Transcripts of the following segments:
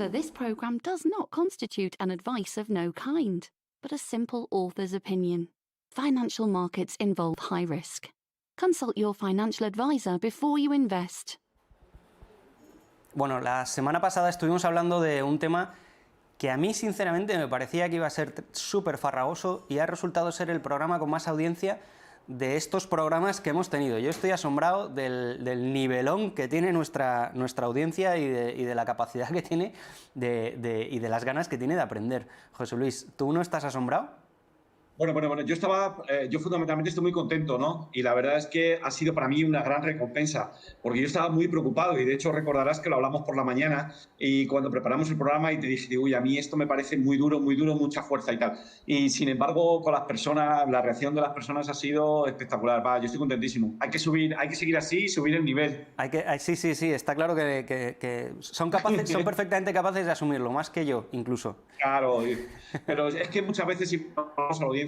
Remember, this program does not constitute an advice of no kind, but a simple author's opinion. Financial markets involve high risk. Consult your financial advisor before you invest. Bueno, la semana pasada estuvimos hablando de un tema que a mí sinceramente me parecía que iba a ser súper farragoso y ha resultado ser el programa con más audiencia de estos programas que hemos tenido. Yo estoy asombrado del nivelón que tiene nuestra audiencia y de la capacidad que tiene y de las ganas que tiene de aprender. José Luis, ¿tú no estás asombrado? Bueno, yo fundamentalmente estoy muy contento, ¿no? Y la verdad es que ha sido para mí una gran recompensa, porque yo estaba muy preocupado y de hecho recordarás que lo hablamos por la mañana y cuando preparamos el programa y te dije, uy, a mí esto me parece muy duro, mucha fuerza y tal. Y sin embargo, con las personas, la reacción de las personas ha sido espectacular. Va, yo estoy contentísimo. Hay que seguir así y subir el nivel. Sí, está claro que son perfectamente capaces de asumirlo, más que yo, incluso. Claro, pero es que muchas veces si vamos a la audiencia,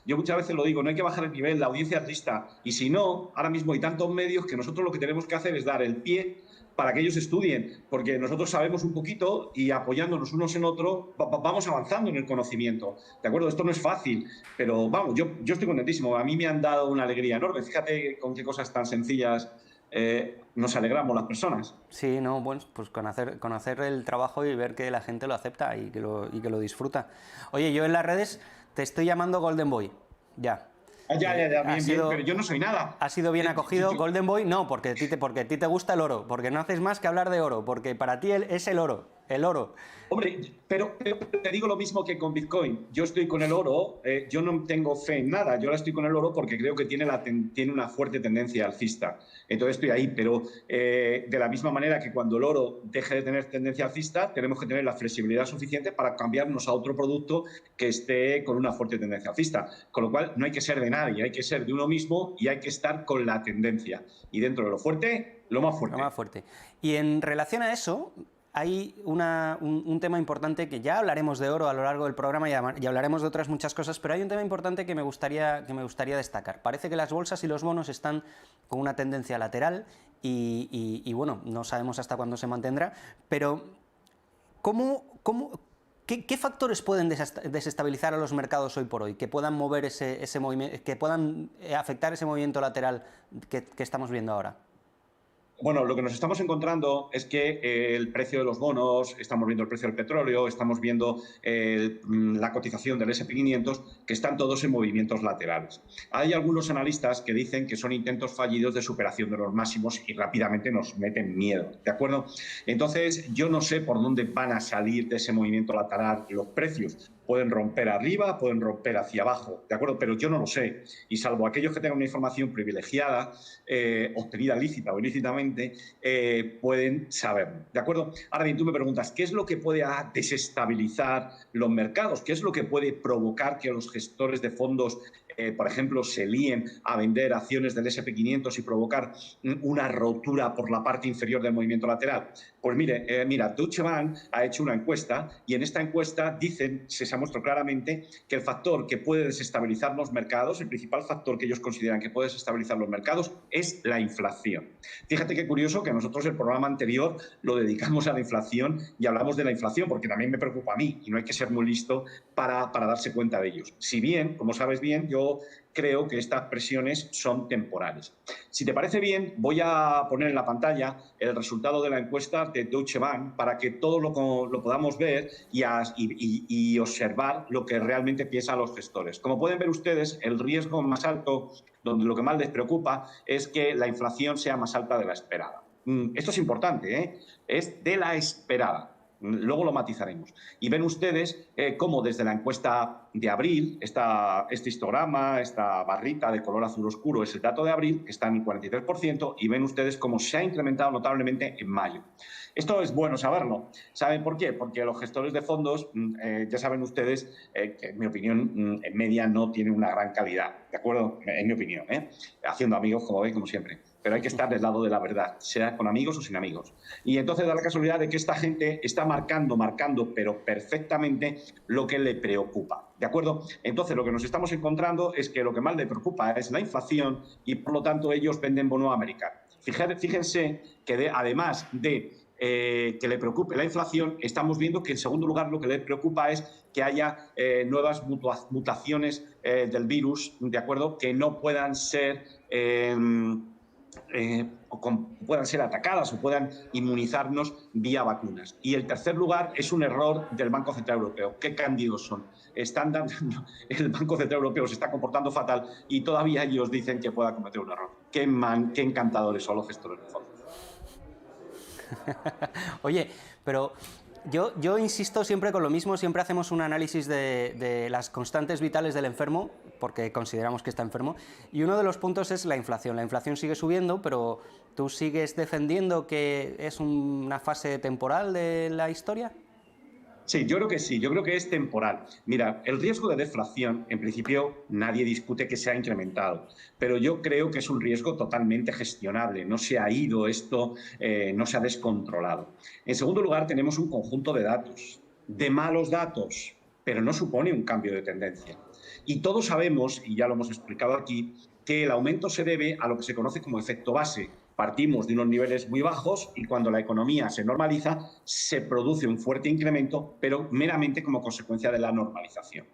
yo muchas veces lo digo, no hay que bajar el nivel, la audiencia es lista. Y si no, ahora mismo hay tantos medios que nosotros lo que tenemos que hacer es dar el pie para que ellos estudien, porque nosotros sabemos un poquito y apoyándonos unos en otros vamos avanzando en el conocimiento. ¿De acuerdo? Esto no es fácil, pero vamos, yo estoy contentísimo. A mí me han dado una alegría enorme. Fíjate con qué cosas tan sencillas nos alegramos las personas. Sí, no, bueno, pues conocer el trabajo y ver que la gente lo acepta y que lo disfruta. Oye, yo en las redes te estoy llamando Golden Boy, ya. Ya, bien, pero yo no soy nada. Ha sido bien acogido. Golden Boy, no, porque a ti te gusta el oro, porque no haces más que hablar de oro, porque para ti es el oro. Hombre, pero te digo lo mismo que con Bitcoin. Yo estoy con el oro, yo no tengo fe en nada, yo ahora estoy con el oro porque creo que tiene una fuerte tendencia alcista. Entonces estoy ahí, pero de la misma manera que cuando el oro deje de tener tendencia alcista, tenemos que tener la flexibilidad suficiente para cambiarnos a otro producto que esté con una fuerte tendencia alcista. Con lo cual no hay que ser de nadie, hay que ser de uno mismo y hay que estar con la tendencia. Y dentro de lo fuerte, lo más fuerte. Lo más fuerte. Y en relación a eso, hay un tema importante que ya hablaremos de oro a lo largo del programa y hablaremos de otras muchas cosas, pero hay un tema importante que me gustaría destacar. Parece que las bolsas y los bonos están con una tendencia lateral y bueno, no sabemos hasta cuándo se mantendrá, pero ¿qué factores pueden desestabilizar a los mercados hoy por hoy, que puedan mover ese movimiento, que puedan afectar ese movimiento lateral que estamos viendo ahora? Bueno, lo que nos estamos encontrando es que el precio de los bonos, estamos viendo el precio del petróleo, estamos viendo la cotización del S&P 500, que están todos en movimientos laterales. Hay algunos analistas que dicen que son intentos fallidos de superación de los máximos y rápidamente nos meten miedo, ¿de acuerdo? Entonces, yo no sé por dónde van a salir de ese movimiento lateral los precios. Pueden romper arriba, pueden romper hacia abajo, ¿de acuerdo? Pero yo no lo sé. Y salvo aquellos que tengan una información privilegiada, obtenida lícita o ilícitamente, pueden saberlo, ¿de acuerdo? Ahora bien, tú me preguntas, ¿qué es lo que puede desestabilizar los mercados? ¿Qué es lo que puede provocar que los gestores de fondos, por ejemplo, se líen a vender acciones del S&P 500 y provocar una rotura por la parte inferior del movimiento lateral? Pues mira, Deutsche Bank ha hecho una encuesta y en esta encuesta se ha mostrado claramente que el factor que puede desestabilizar los mercados, el principal factor que ellos consideran que puede desestabilizar los mercados es la inflación. Fíjate qué curioso que nosotros el programa anterior lo dedicamos a la inflación y hablamos de la inflación porque también me preocupa a mí y no hay que ser muy listo para darse cuenta de ellos. Si bien, como sabes bien, yo creo que estas presiones son temporales. Si te parece bien, voy a poner en la pantalla el resultado de la encuesta de Deutsche Bank para que todos lo podamos ver y observar lo que realmente piensan los gestores. Como pueden ver ustedes, el riesgo más alto, donde lo que más les preocupa es que la inflación sea más alta de la esperada. Esto es importante, ¿eh? Es de la esperada. Luego lo matizaremos. Y ven ustedes cómo desde la encuesta de abril, este histograma, esta barrita de color azul oscuro es el dato de abril, que está en el 43%, y ven ustedes cómo se ha incrementado notablemente en mayo. Esto es bueno saberlo. ¿Saben por qué? Porque los gestores de fondos, ya saben ustedes que, en mi opinión, en media no tienen una gran calidad, ¿de acuerdo? En mi opinión, haciendo amigos, como ven, como siempre. Pero hay que estar del lado de la verdad, sea con amigos o sin amigos. Y entonces da la casualidad de que esta gente está marcando, pero perfectamente lo que le preocupa. ¿De acuerdo? Entonces, lo que nos estamos encontrando es que lo que más le preocupa es la inflación y, por lo tanto, ellos venden bono americano. Fíjense que además de que le preocupe la inflación, estamos viendo que en segundo lugar lo que le preocupa es que haya nuevas mutaciones del virus, ¿de acuerdo?, que no puedan ser puedan ser atacadas o puedan inmunizarnos vía vacunas. Y el tercer lugar es un error del Banco Central Europeo. Qué cándidos son. El Banco Central Europeo se está comportando fatal y todavía ellos dicen que pueda cometer un error. Qué encantadores son los gestores de fondos. Oye, pero yo insisto siempre con lo mismo, siempre hacemos un análisis de las constantes vitales del enfermo, porque consideramos que está enfermo, y uno de los puntos es la inflación. La inflación sigue subiendo, pero ¿tú sigues defendiendo que es una fase temporal de la historia? Sí, yo creo que sí, yo creo que es temporal. Mira, el riesgo de deflación, en principio, nadie discute que se ha incrementado, pero yo creo que es un riesgo totalmente gestionable, no se ha ido esto, no se ha descontrolado. En segundo lugar, tenemos un conjunto de datos, de malos datos, pero no supone un cambio de tendencia. Y todos sabemos, y ya lo hemos explicado aquí, que el aumento se debe a lo que se conoce como efecto base. Partimos de unos niveles muy bajos y cuando la economía se normaliza se produce un fuerte incremento, pero meramente como consecuencia de la normalización.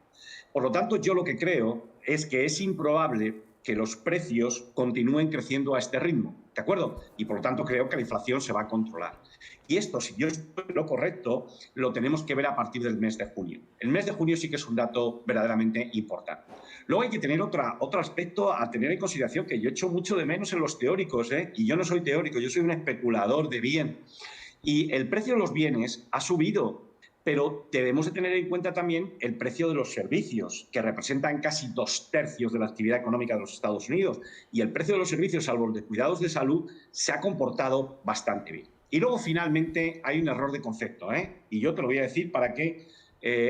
Por lo tanto, yo lo que creo es que es improbable que los precios continúen creciendo a este ritmo, ¿de acuerdo? Y por lo tanto creo que la inflación se va a controlar. Y esto, si yo estoy en lo correcto, lo tenemos que ver a partir del mes de junio. El mes de junio sí que es un dato verdaderamente importante. Luego hay que tener otro aspecto a tener en consideración que yo echo mucho de menos en los teóricos, y yo no soy teórico, yo soy un especulador de bien. Y el precio de los bienes ha subido, pero debemos de tener en cuenta también el precio de los servicios, que representan casi 2/3 de la actividad económica de los Estados Unidos. Y el precio de los servicios, salvo el de cuidados de salud, se ha comportado bastante bien. Y luego, finalmente, hay un error de concepto, y yo te lo voy a decir para que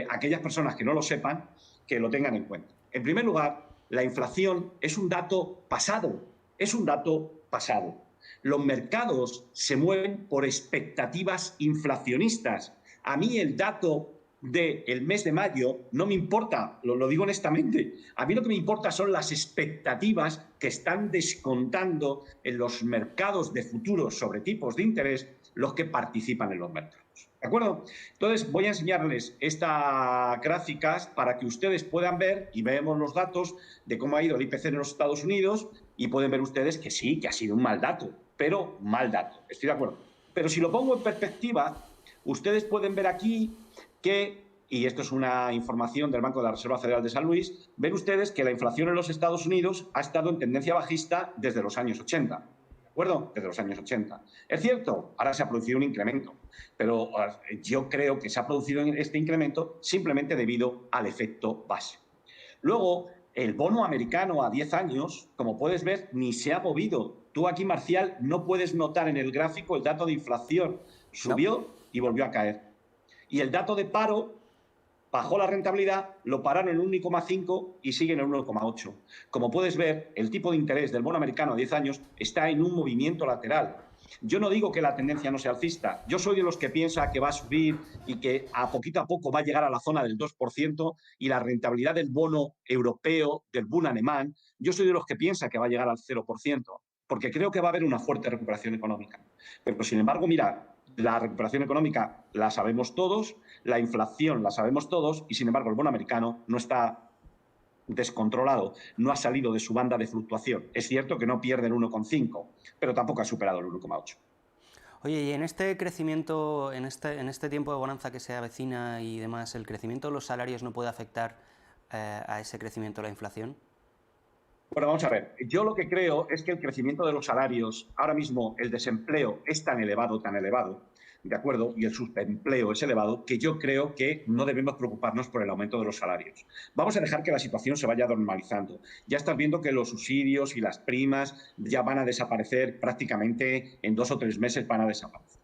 aquellas personas que no lo sepan, que lo tengan en cuenta. En primer lugar, la inflación es un dato pasado, es un dato pasado. Los mercados se mueven por expectativas inflacionistas. A mí el dato del mes de mayo no me importa, lo digo honestamente. A mí lo que me importa son las expectativas que están descontando en los mercados de futuros sobre tipos de interés los que participan en los mercados. ¿De acuerdo? Entonces voy a enseñarles estas gráficas para que ustedes puedan ver y veamos los datos de cómo ha ido el IPC en los Estados Unidos y pueden ver ustedes que sí, que ha sido un mal dato, pero mal dato, estoy de acuerdo. Pero si lo pongo en perspectiva, ustedes pueden ver aquí que, y esto es una información del Banco de la Reserva Federal de San Luis, ven ustedes que la inflación en los Estados Unidos ha estado en tendencia bajista desde los años 80. ¿De acuerdo? Desde los años 80. Es cierto, ahora se ha producido un incremento, pero yo creo que se ha producido este incremento simplemente debido al efecto base. Luego, el bono americano a 10 años, como puedes ver, ni se ha movido. Tú aquí, Marcial, no puedes notar en el gráfico el dato de inflación. Subió y volvió a caer. Y el dato de paro bajó la rentabilidad, lo pararon en 1,5 y siguen en 1,8. Como puedes ver, el tipo de interés del bono americano a 10 años está en un movimiento lateral. Yo no digo que la tendencia no sea alcista, yo soy de los que piensa que va a subir y que a poco va a llegar a la zona del 2% y la rentabilidad del bono europeo, del Bund alemán, yo soy de los que piensa que va a llegar al 0%, porque creo que va a haber una fuerte recuperación económica. Pero sin embargo, mira, la recuperación económica la sabemos todos, la inflación la sabemos todos y sin embargo el bono americano no está descontrolado, no ha salido de su banda de fluctuación. Es cierto que no pierde el 1,5, pero tampoco ha superado el 1,8. Oye, y en este crecimiento, en este tiempo de bonanza que se avecina y demás, ¿el crecimiento de los salarios no puede afectar a ese crecimiento de la inflación? Bueno, vamos a ver. Yo lo que creo es que el crecimiento de los salarios, ahora mismo el desempleo es tan elevado, ¿de acuerdo? Y el subempleo es elevado, que yo creo que no debemos preocuparnos por el aumento de los salarios. Vamos a dejar que la situación se vaya normalizando. Ya estás viendo que los subsidios y las primas ya van a desaparecer prácticamente en 2 o 3 meses, van a desaparecer.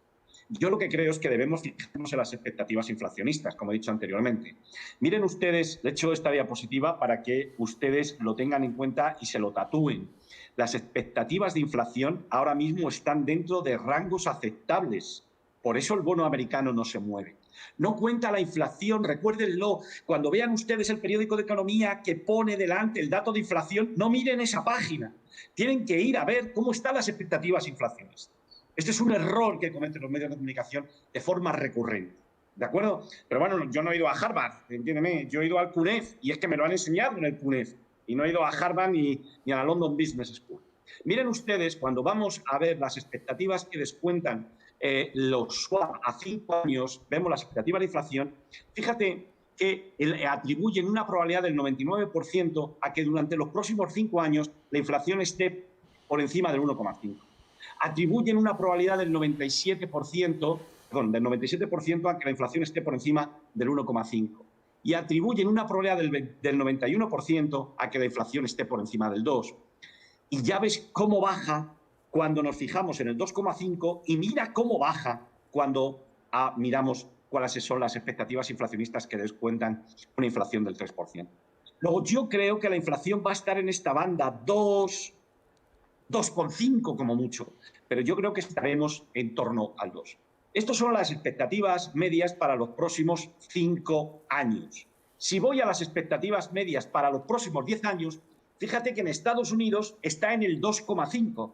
Yo lo que creo es que debemos fijarnos en las expectativas inflacionistas, como he dicho anteriormente. Miren ustedes, de hecho, esta diapositiva para que ustedes lo tengan en cuenta y se lo tatúen. Las expectativas de inflación ahora mismo están dentro de rangos aceptables. Por eso el bono americano no se mueve. No cuenta la inflación, recuérdenlo. Cuando vean ustedes el periódico de Economía que pone delante el dato de inflación, no miren esa página. Tienen que ir a ver cómo están las expectativas inflacionistas. Este es un error que cometen los medios de comunicación de forma recurrente. ¿De acuerdo? Pero bueno, yo no he ido a Harvard, entiéndeme, yo he ido al CUNEF y es que me lo han enseñado en el CUNEF y no he ido a Harvard ni a la London Business School. Miren ustedes, cuando vamos a ver las expectativas que descuentan los swap a 5 años, vemos las expectativas de inflación, fíjate que atribuyen una probabilidad del 99% a que durante los próximos 5 años la inflación esté por encima del 1,5. Atribuyen una probabilidad del 97%, del 97% a que la inflación esté por encima del 1,5. Y atribuyen una probabilidad del 91% a que la inflación esté por encima del 2. Y ya ves cómo baja cuando nos fijamos en el 2,5 y mira cómo baja cuando miramos cuáles son las expectativas inflacionistas que descuentan una inflación del 3%. Luego, yo creo que la inflación va a estar en esta banda 2,5 como mucho, pero yo creo que estaremos en torno al 2. Estas son las expectativas medias para los próximos 5 años. Si voy a las expectativas medias para los próximos 10 años, fíjate que en Estados Unidos está en el 2,5.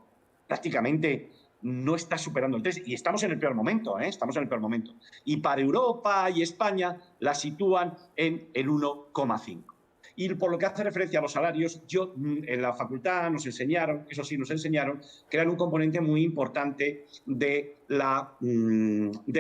Prácticamente no está superando el 3 y estamos en el peor momento, estamos en el peor momento. Y para Europa y España la sitúan en el 1,5. Y por lo que hace referencia a los salarios, yo en la facultad nos enseñaron, eso sí, nos enseñaron que eran un componente muy importante de la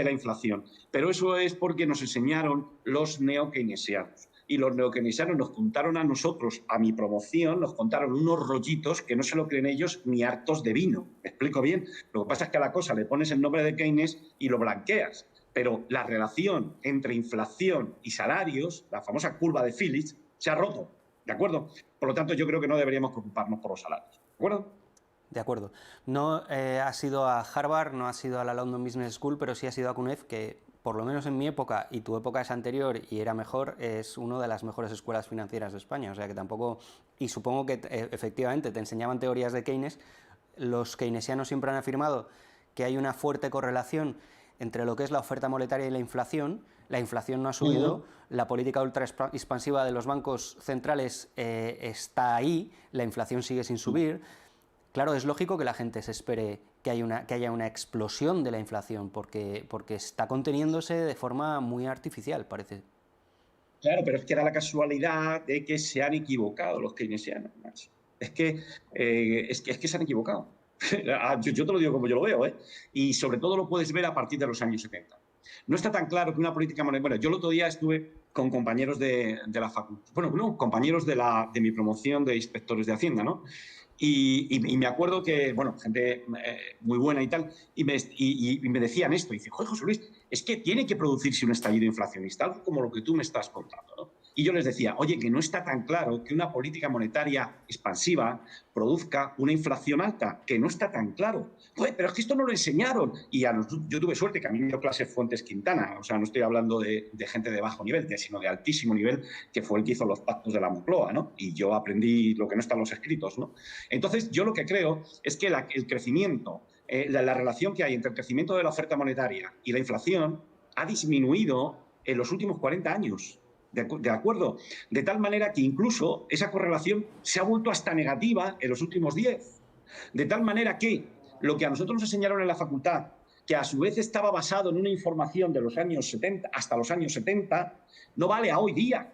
inflación. Pero eso es porque nos enseñaron los neokeynesianos. Y los neokeynesianos nos contaron a nosotros, a mi promoción, nos contaron unos rollitos que no se lo creen ellos ni hartos de vino. ¿Me explico bien? Lo que pasa es que a la cosa le pones el nombre de Keynes y lo blanqueas. Pero la relación entre inflación y salarios, la famosa curva de Phillips, se ha roto, ¿de acuerdo? Por lo tanto, yo creo que no deberíamos preocuparnos por los salarios, ¿de acuerdo? De acuerdo. No has ido a Harvard, no has ido a la London Business School, pero sí has ido a CUNEF, que por lo menos en mi época, y tu época es anterior y era mejor, es una de las mejores escuelas financieras de España. O sea que tampoco... Y supongo que efectivamente te enseñaban teorías de Keynes. Los keynesianos siempre han afirmado que hay una fuerte correlación entre lo que es la oferta monetaria y la inflación. La inflación no ha subido, la política ultra expansiva de los bancos centrales está ahí, la inflación sigue sin subir. Claro, es lógico que la gente se espere que haya una explosión de la inflación, porque está conteniéndose de forma muy artificial, parece. Claro, pero es que da la casualidad de que se han equivocado los keynesianos. Es que se han equivocado. Yo te lo digo como yo lo veo, ¿eh? Y sobre todo lo puedes ver a partir de los años 70. No está tan claro que una política monetaria... Bueno, yo el otro día estuve con compañeros de la facultad, bueno, no, compañeros de mi promoción de inspectores de Hacienda, ¿no? Y me acuerdo que, bueno, gente muy buena y tal, y me decían esto, y dice, joder, José Luis, es que tiene que producirse un estallido inflacionista, algo como lo que tú me estás contando, ¿no? Y yo les decía, oye, que no está tan claro que una política monetaria expansiva produzca una inflación alta, que no está tan claro. Joder, pero es que esto no lo enseñaron. Y yo tuve suerte que a mí me dio clase Fuentes Quintana, o sea, no estoy hablando de gente de bajo nivel, sino de altísimo nivel, que fue el que hizo los pactos de la Moncloa, ¿no? Y yo aprendí lo que no está en los escritos, ¿no? Entonces, yo lo que creo es que el crecimiento, la relación que hay entre el crecimiento de la oferta monetaria y la inflación ha disminuido en los últimos 40 años. ¿De acuerdo? De tal manera que incluso esa correlación se ha vuelto hasta negativa en los últimos 10. De tal manera que lo que a nosotros nos enseñaron en la facultad, que a su vez estaba basado en una información de los años 70 hasta los años 70, no vale a hoy día.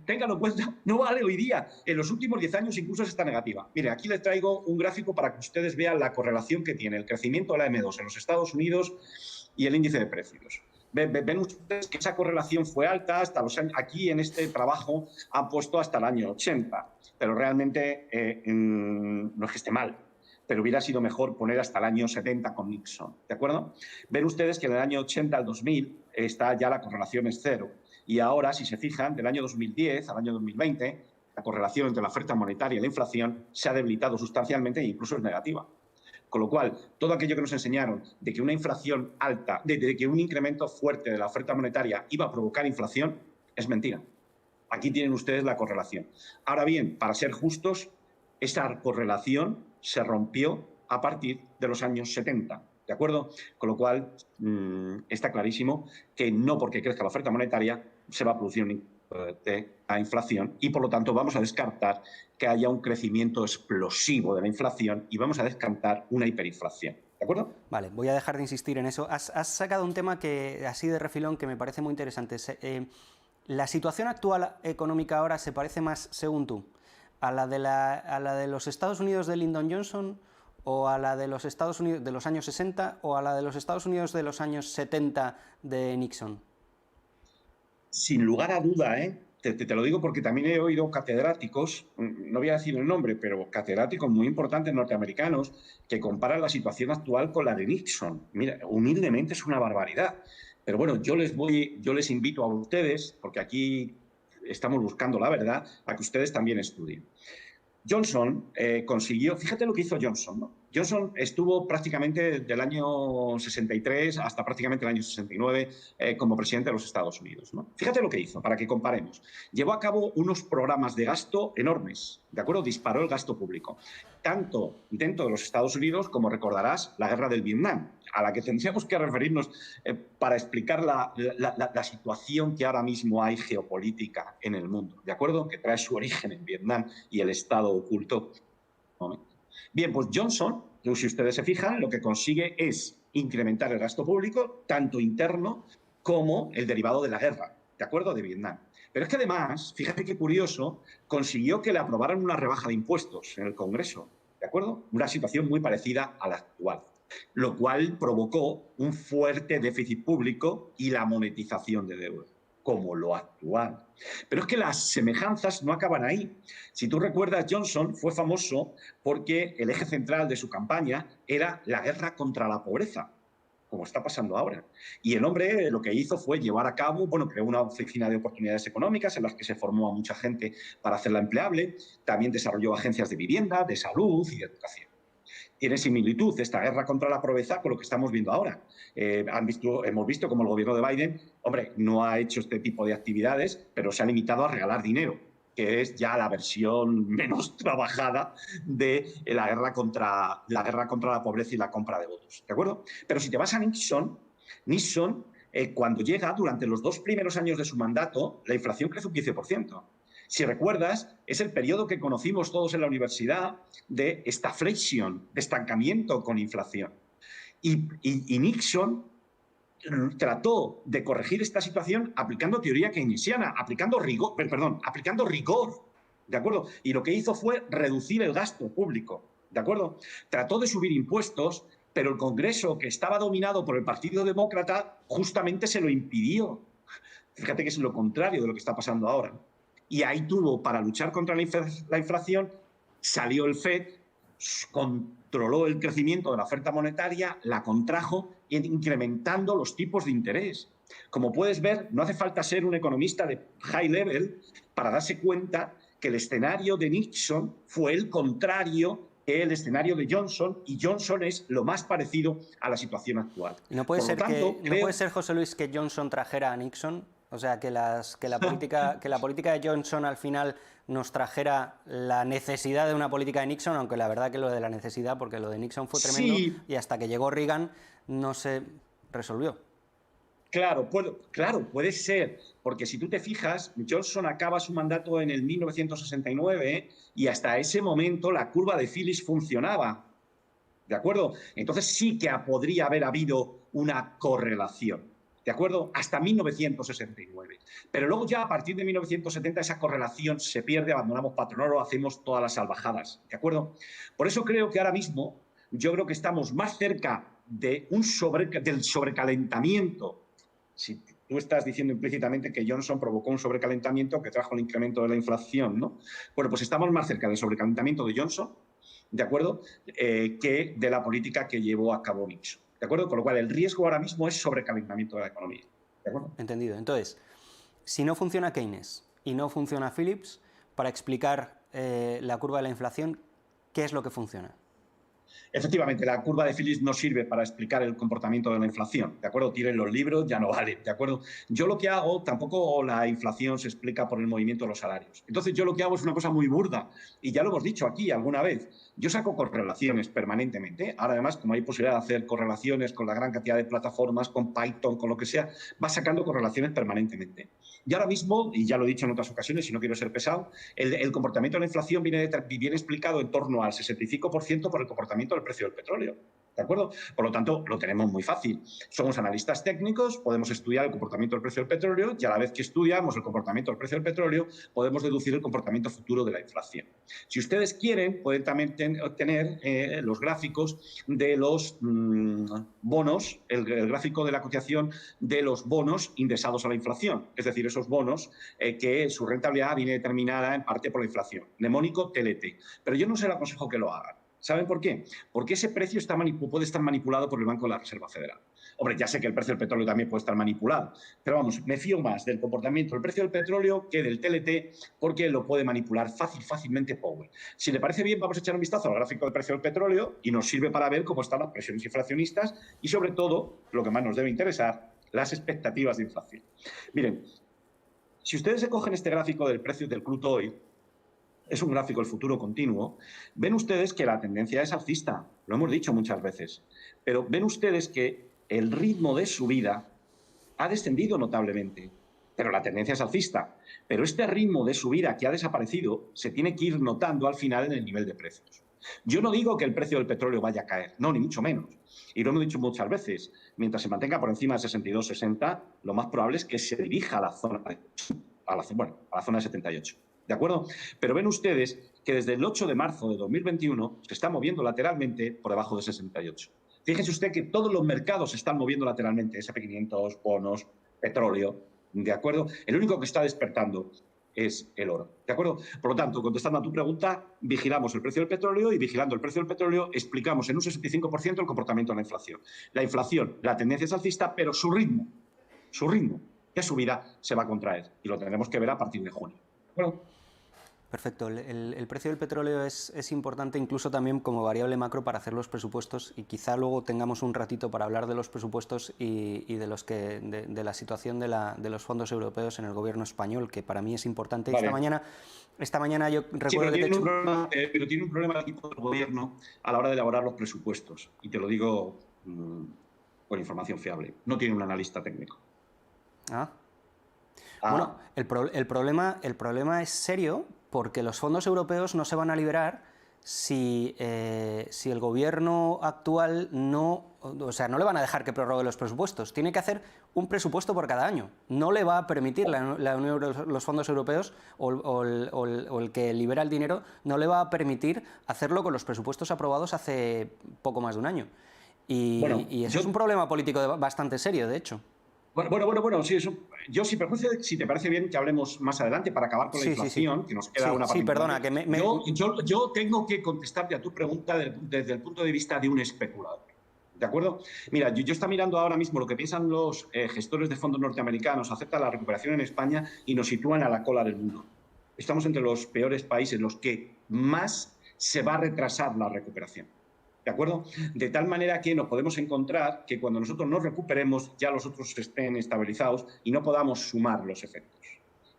Ténganlo en cuenta, no vale hoy día. En los últimos 10 años incluso está negativa. Mire, aquí les traigo un gráfico para que ustedes vean la correlación que tiene el crecimiento de la M2 en los Estados Unidos y el índice de precios. Ven ustedes que esa correlación fue alta hasta los años, aquí en este trabajo han puesto hasta el año 80, pero realmente no es que esté mal, pero hubiera sido mejor poner hasta el año 70 con Nixon, ¿de acuerdo? Ven ustedes que en el año 80 al 2000 ya la correlación es cero, y ahora, si se fijan, del año 2010 al año 2020, la correlación entre la oferta monetaria y la inflación se ha debilitado sustancialmente e incluso es negativa. Con lo cual, todo aquello que nos enseñaron de que una inflación alta, de que un incremento fuerte de la oferta monetaria iba a provocar inflación, es mentira. Aquí tienen ustedes la correlación. Ahora bien, para ser justos, esa correlación se rompió a partir de los años 70, ¿de acuerdo? Con lo cual, está clarísimo que no porque crezca la oferta monetaria se va a producir un incremento de la inflación y, por lo tanto, vamos a descartar que haya un crecimiento explosivo de la inflación y vamos a descartar una hiperinflación. ¿De acuerdo? Vale, voy a dejar de insistir en eso. Has sacado un tema que así de refilón que me parece muy interesante. ¿La situación actual económica ahora se parece más, según tú, a la de los Estados Unidos de Lyndon Johnson o a la de los Estados Unidos de los años 60 o a la de los Estados Unidos de los años 70 de Nixon? Sin lugar a duda, ¿eh? Te lo digo porque también he oído catedráticos, no voy a decir el nombre, pero catedráticos muy importantes norteamericanos que comparan la situación actual con la de Nixon. Mira, humildemente es una barbaridad. Pero bueno, yo les invito a ustedes, porque aquí estamos buscando la verdad, a que ustedes también estudien. Johnson consiguió, fíjate lo que hizo Johnson, ¿no? Johnson estuvo prácticamente del año 63 hasta prácticamente el año 69 como presidente de los Estados Unidos, ¿no? Fíjate lo que hizo, para que comparemos. Llevó a cabo unos programas de gasto enormes, ¿de acuerdo? Disparó el gasto público, tanto dentro de los Estados Unidos como, recordarás, la guerra del Vietnam, a la que tendríamos que referirnos para explicar la situación que ahora mismo hay geopolítica en el mundo, ¿de acuerdo? Que trae su origen en Vietnam y el Estado oculto. Bien, pues Johnson, si ustedes se fijan, lo que consigue es incrementar el gasto público, tanto interno como el derivado de la guerra, ¿de acuerdo? De Vietnam. Pero es que además, fíjate qué curioso, consiguió que le aprobaran una rebaja de impuestos en el Congreso, ¿de acuerdo? Una situación muy parecida a la actual, lo cual provocó un fuerte déficit público y la monetización de deuda, como lo actual. Pero es que las semejanzas no acaban ahí. Si tú recuerdas, Johnson fue famoso porque el eje central de su campaña era la guerra contra la pobreza, como está pasando ahora. Y el hombre lo que hizo fue llevar a cabo, bueno, creó una oficina de oportunidades económicas en las que se formó a mucha gente para hacerla empleable, también desarrolló agencias de vivienda, de salud y de educación. Tiene similitud esta guerra contra la pobreza con lo que estamos viendo ahora. Hemos visto cómo el gobierno de Biden, hombre, no ha hecho este tipo de actividades, pero se ha limitado a regalar dinero, que es ya la versión menos trabajada de la guerra contra la pobreza y la compra de votos, ¿de acuerdo? Pero si te vas a Nixon, cuando llega, durante los 2 primeros años de su mandato, la inflación crece un 15%. Si recuerdas, es el periodo que conocimos todos en la universidad de stagflation, de estancamiento con inflación. Y Nixon trató de corregir esta situación aplicando teoría keynesiana, aplicando rigor, ¿de acuerdo? Y lo que hizo fue reducir el gasto público, ¿de acuerdo? Trató de subir impuestos, pero el Congreso, que estaba dominado por el Partido Demócrata, justamente se lo impidió. Fíjate que es lo contrario de lo que está pasando ahora. Y ahí tuvo, para luchar contra la inflación, salió el FED, controló el crecimiento de la oferta monetaria, la contrajo, incrementando los tipos de interés. Como puedes ver, no hace falta ser un economista de high level para darse cuenta que el escenario de Nixon fue el contrario que el escenario de Johnson, y Johnson es lo más parecido a la situación actual. ¿Y no puede ser, José Luis, que Johnson trajera a Nixon? O sea, que la política de Johnson al final nos trajera la necesidad de una política de Nixon, aunque la verdad que lo de la necesidad, porque lo de Nixon fue tremendo, sí, y hasta que llegó Reagan no se resolvió. Claro, puede ser, porque si tú te fijas, Johnson acaba su mandato en el 1969 y hasta ese momento la curva de Phillips funcionaba, ¿de acuerdo? Entonces sí que podría haber habido una correlación. ¿De acuerdo? Hasta 1969. Pero luego ya a partir de 1970 esa correlación se pierde, abandonamos patrón oro, hacemos todas las salvajadas. ¿De acuerdo? Por eso creo que ahora mismo yo creo que estamos más cerca de del sobrecalentamiento. Si tú estás diciendo implícitamente que Johnson provocó un sobrecalentamiento que trajo el incremento de la inflación, ¿no? Bueno, pues estamos más cerca del sobrecalentamiento de Johnson, ¿de acuerdo?, que de la política que llevó a cabo Nixon. ¿De acuerdo? Con lo cual, el riesgo ahora mismo es sobrecalentamiento de la economía. ¿De acuerdo? Entendido. Entonces, si no funciona Keynes y no funciona Phillips, para explicar la curva de la inflación, ¿qué es lo que funciona? Efectivamente, la curva de Phillips no sirve para explicar el comportamiento de la inflación, ¿de acuerdo? Tiren los libros, ya no vale, ¿de acuerdo? Yo lo que hago, tampoco la inflación se explica por el movimiento de los salarios. Entonces, yo lo que hago es una cosa muy burda, y ya lo hemos dicho aquí alguna vez. Yo saco correlaciones permanentemente. Ahora, además, como hay posibilidad de hacer correlaciones con la gran cantidad de plataformas, con Python, con lo que sea, vas sacando correlaciones permanentemente. Y ahora mismo, y ya lo he dicho en otras ocasiones y no quiero ser pesado, el comportamiento de la inflación viene explicado en torno al 65% por el comportamiento del precio del petróleo. ¿De acuerdo? Por lo tanto, lo tenemos muy fácil. Somos analistas técnicos, podemos estudiar el comportamiento del precio del petróleo y a la vez que estudiamos el comportamiento del precio del petróleo, podemos deducir el comportamiento futuro de la inflación. Si ustedes quieren, pueden también obtener los gráficos de los bonos, el gráfico de la cotización de los bonos indexados a la inflación, es decir, esos bonos que su rentabilidad viene determinada en parte por la inflación, mnemónico TLT. Pero yo no se lo aconsejo que lo hagan. ¿Saben por qué? Porque ese precio puede estar manipulado por el Banco de la Reserva Federal. Hombre, ya sé que el precio del petróleo también puede estar manipulado, pero vamos, me fío más del comportamiento del precio del petróleo que del TLT porque lo puede manipular fácilmente Powell. Si le parece bien, vamos a echar un vistazo al gráfico del precio del petróleo y nos sirve para ver cómo están las presiones inflacionistas y, sobre todo, lo que más nos debe interesar, las expectativas de inflación. Miren, si ustedes se cogen este gráfico del precio del crudo oil, es un gráfico del futuro continuo, ven ustedes que la tendencia es alcista, lo hemos dicho muchas veces, pero ven ustedes que el ritmo de subida ha descendido notablemente, pero la tendencia es alcista. Pero este ritmo de subida que ha desaparecido se tiene que ir notando al final en el nivel de precios. Yo no digo que el precio del petróleo vaya a caer, no, ni mucho menos. Y lo hemos dicho muchas veces, mientras se mantenga por encima de 62-60, lo más probable es que se dirija a la zona de 78. ¿De acuerdo? Pero ven ustedes que desde el 8 de marzo de 2021 se está moviendo lateralmente por debajo de 68. Fíjense usted que todos los mercados se están moviendo lateralmente, S&P 500, bonos, petróleo, ¿de acuerdo? El único que está despertando es el oro, ¿de acuerdo? Por lo tanto, contestando a tu pregunta, vigilamos el precio del petróleo y vigilando el precio del petróleo explicamos en un 65% el comportamiento de la inflación. La inflación, la tendencia es alcista, pero su ritmo de subida se va a contraer y lo tendremos que ver a partir de junio. Bueno. Perfecto. El precio del petróleo es importante incluso también como variable macro para hacer los presupuestos y quizá luego tengamos un ratito para hablar de los presupuestos y de la situación de los fondos europeos en el gobierno español, que para mí es importante. Vale. Esta mañana yo recuerdo sí, pero que tiene un problema el equipo del gobierno a la hora de elaborar los presupuestos. Y te lo digo con información fiable. No tiene un analista técnico. Bueno, el problema es serio porque los fondos europeos no se van a liberar si el gobierno actual no le van a dejar que prorrogue los presupuestos. Tiene que hacer un presupuesto por cada año. No le va a permitir los fondos europeos o el que libera el dinero, no le va a permitir hacerlo con los presupuestos aprobados hace poco más de un año. Y eso es un problema político bastante serio, de hecho. Bueno, sí, eso. Yo, si te parece bien que hablemos más adelante para acabar con la inflación, que nos queda una parte. Sí, perdona, que yo tengo que contestarte a tu pregunta desde el punto de vista de un especulador. ¿De acuerdo? Mira, yo estoy mirando ahora mismo lo que piensan los gestores de fondos norteamericanos acerca de la recuperación en España y nos sitúan a la cola del mundo. Estamos entre los peores países, los que más se va a retrasar la recuperación. ¿De acuerdo? De tal manera que nos podemos encontrar que cuando nosotros nos recuperemos ya los otros estén estabilizados y no podamos sumar los efectos.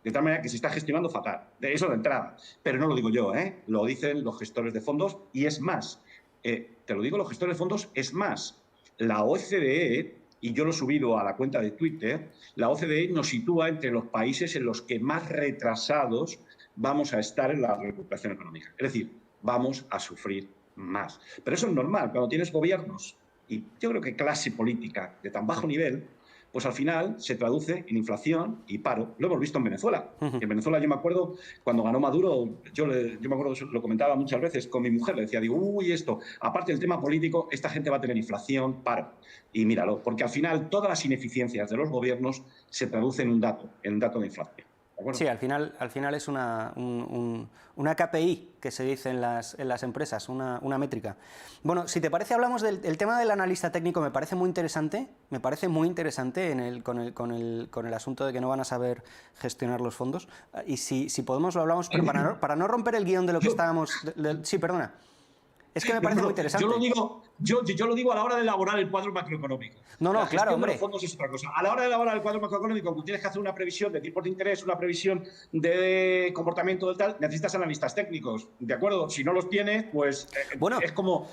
De tal manera que se está gestionando fatal. Eso de entrada. Pero no lo digo yo, lo dicen los gestores de fondos y es más. Te lo digo los gestores de fondos, es más. La OCDE, y yo lo he subido a la cuenta de Twitter, la OCDE nos sitúa entre los países en los que más retrasados vamos a estar en la recuperación económica. Es decir, vamos a sufrir más. Pero eso es normal, cuando tienes gobiernos y yo creo que clase política de tan bajo nivel, pues al final se traduce en inflación y paro. Lo hemos visto en Venezuela. En Venezuela yo me acuerdo, cuando ganó Maduro, yo me acuerdo, lo comentaba muchas veces con mi mujer, le decía, esto, aparte del tema político, esta gente va a tener inflación, paro. Y míralo, porque al final todas las ineficiencias de los gobiernos se traducen en un dato de inflación. Sí, al final es una KPI que se dice en las empresas, una métrica. Bueno, si te parece, hablamos del tema del analista técnico, me parece muy interesante con el asunto de que no van a saber gestionar los fondos. Y si podemos lo hablamos, pero para no romper el guión de lo que estábamos... Sí, perdona. Es que me parece muy interesante. Yo lo digo a la hora de elaborar el cuadro macroeconómico. Claro, hombre. Los fondos es otra cosa. A la hora de elaborar el cuadro macroeconómico, cuando tienes que hacer una previsión de tipos de interés, una previsión de comportamiento del tal, necesitas analistas técnicos, ¿de acuerdo? Si no los tienes, pues es como...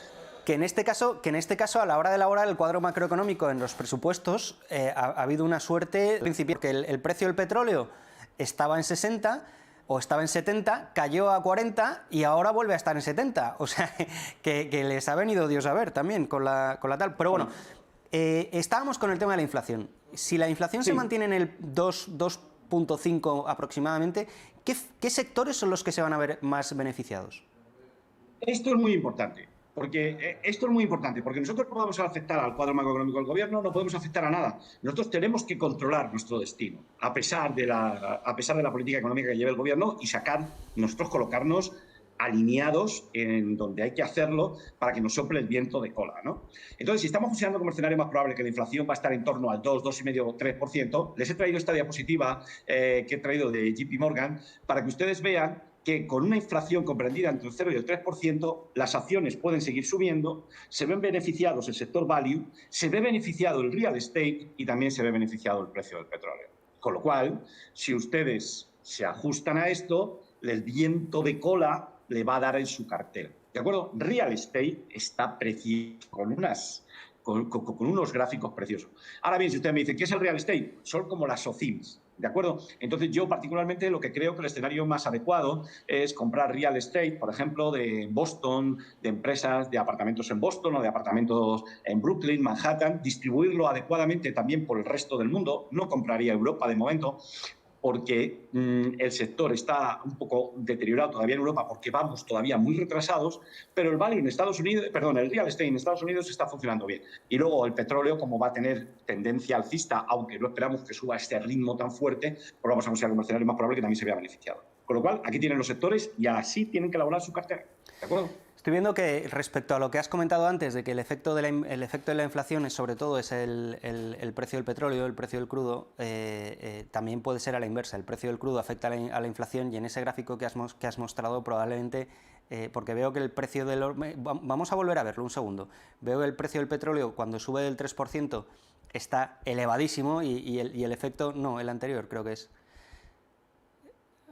Que en este caso, a la hora de elaborar el cuadro macroeconómico en los presupuestos, ha habido una suerte al principio, que el precio del petróleo estaba en 60, o estaba en 70, cayó a 40 y ahora vuelve a estar en 70. O sea, que les ha venido Dios a ver también con la tal. Pero bueno, estábamos con el tema de la inflación. Si la inflación se mantiene en el 2,5 aproximadamente, ¿qué sectores son los que se van a ver más beneficiados? Esto es muy importante. Porque nosotros no podemos afectar al cuadro macroeconómico del gobierno, no podemos afectar a nada. Nosotros tenemos que controlar nuestro destino, a pesar de la política económica que lleve el gobierno, y nosotros colocarnos alineados en donde hay que hacerlo para que nos sople el viento de cola, ¿no? Entonces, si estamos considerando como escenario más probable que la inflación va a estar en torno al 2, 2,5, 3%, les he traído esta diapositiva que he traído de JP Morgan para que ustedes vean que con una inflación comprendida entre el 0 y el 3%, las acciones pueden seguir subiendo, se ven beneficiados el sector value, se ve beneficiado el real estate y también se ve beneficiado el precio del petróleo. Con lo cual, si ustedes se ajustan a esto, el viento de cola le va a dar en su cartera. ¿De acuerdo? Real estate está precioso, con unos gráficos preciosos. Ahora bien, si usted me dice, ¿qué es el real estate? Son como las OCIMs. ¿De acuerdo? Entonces yo particularmente lo que creo que el escenario más adecuado es comprar real estate, por ejemplo, de Boston, de empresas de apartamentos en Boston o de apartamentos en Brooklyn, Manhattan, distribuirlo adecuadamente también por el resto del mundo. No compraría Europa de momento, porque el sector está un poco deteriorado todavía en Europa, porque vamos todavía muy retrasados, pero el value en Estados Unidos, perdón, el real estate en Estados Unidos está funcionando bien. Y luego el petróleo, como va a tener tendencia alcista, aunque no esperamos que suba a este ritmo tan fuerte, pues vamos a considerar como escenario más probable que también se vea beneficiado. Con lo cual, aquí tienen los sectores y así tienen que elaborar su cartera. ¿De acuerdo? Estoy viendo que respecto a lo que has comentado antes, de que el efecto de la inflación sobre todo es el precio del petróleo, el precio del crudo, también puede ser a la inversa. El precio del crudo afecta a la inflación y en ese gráfico que has mostrado probablemente, porque veo que el precio del... Vamos a volver a verlo un segundo. Veo que el precio del petróleo cuando sube del 3% está elevadísimo y el efecto... No, el anterior creo que es...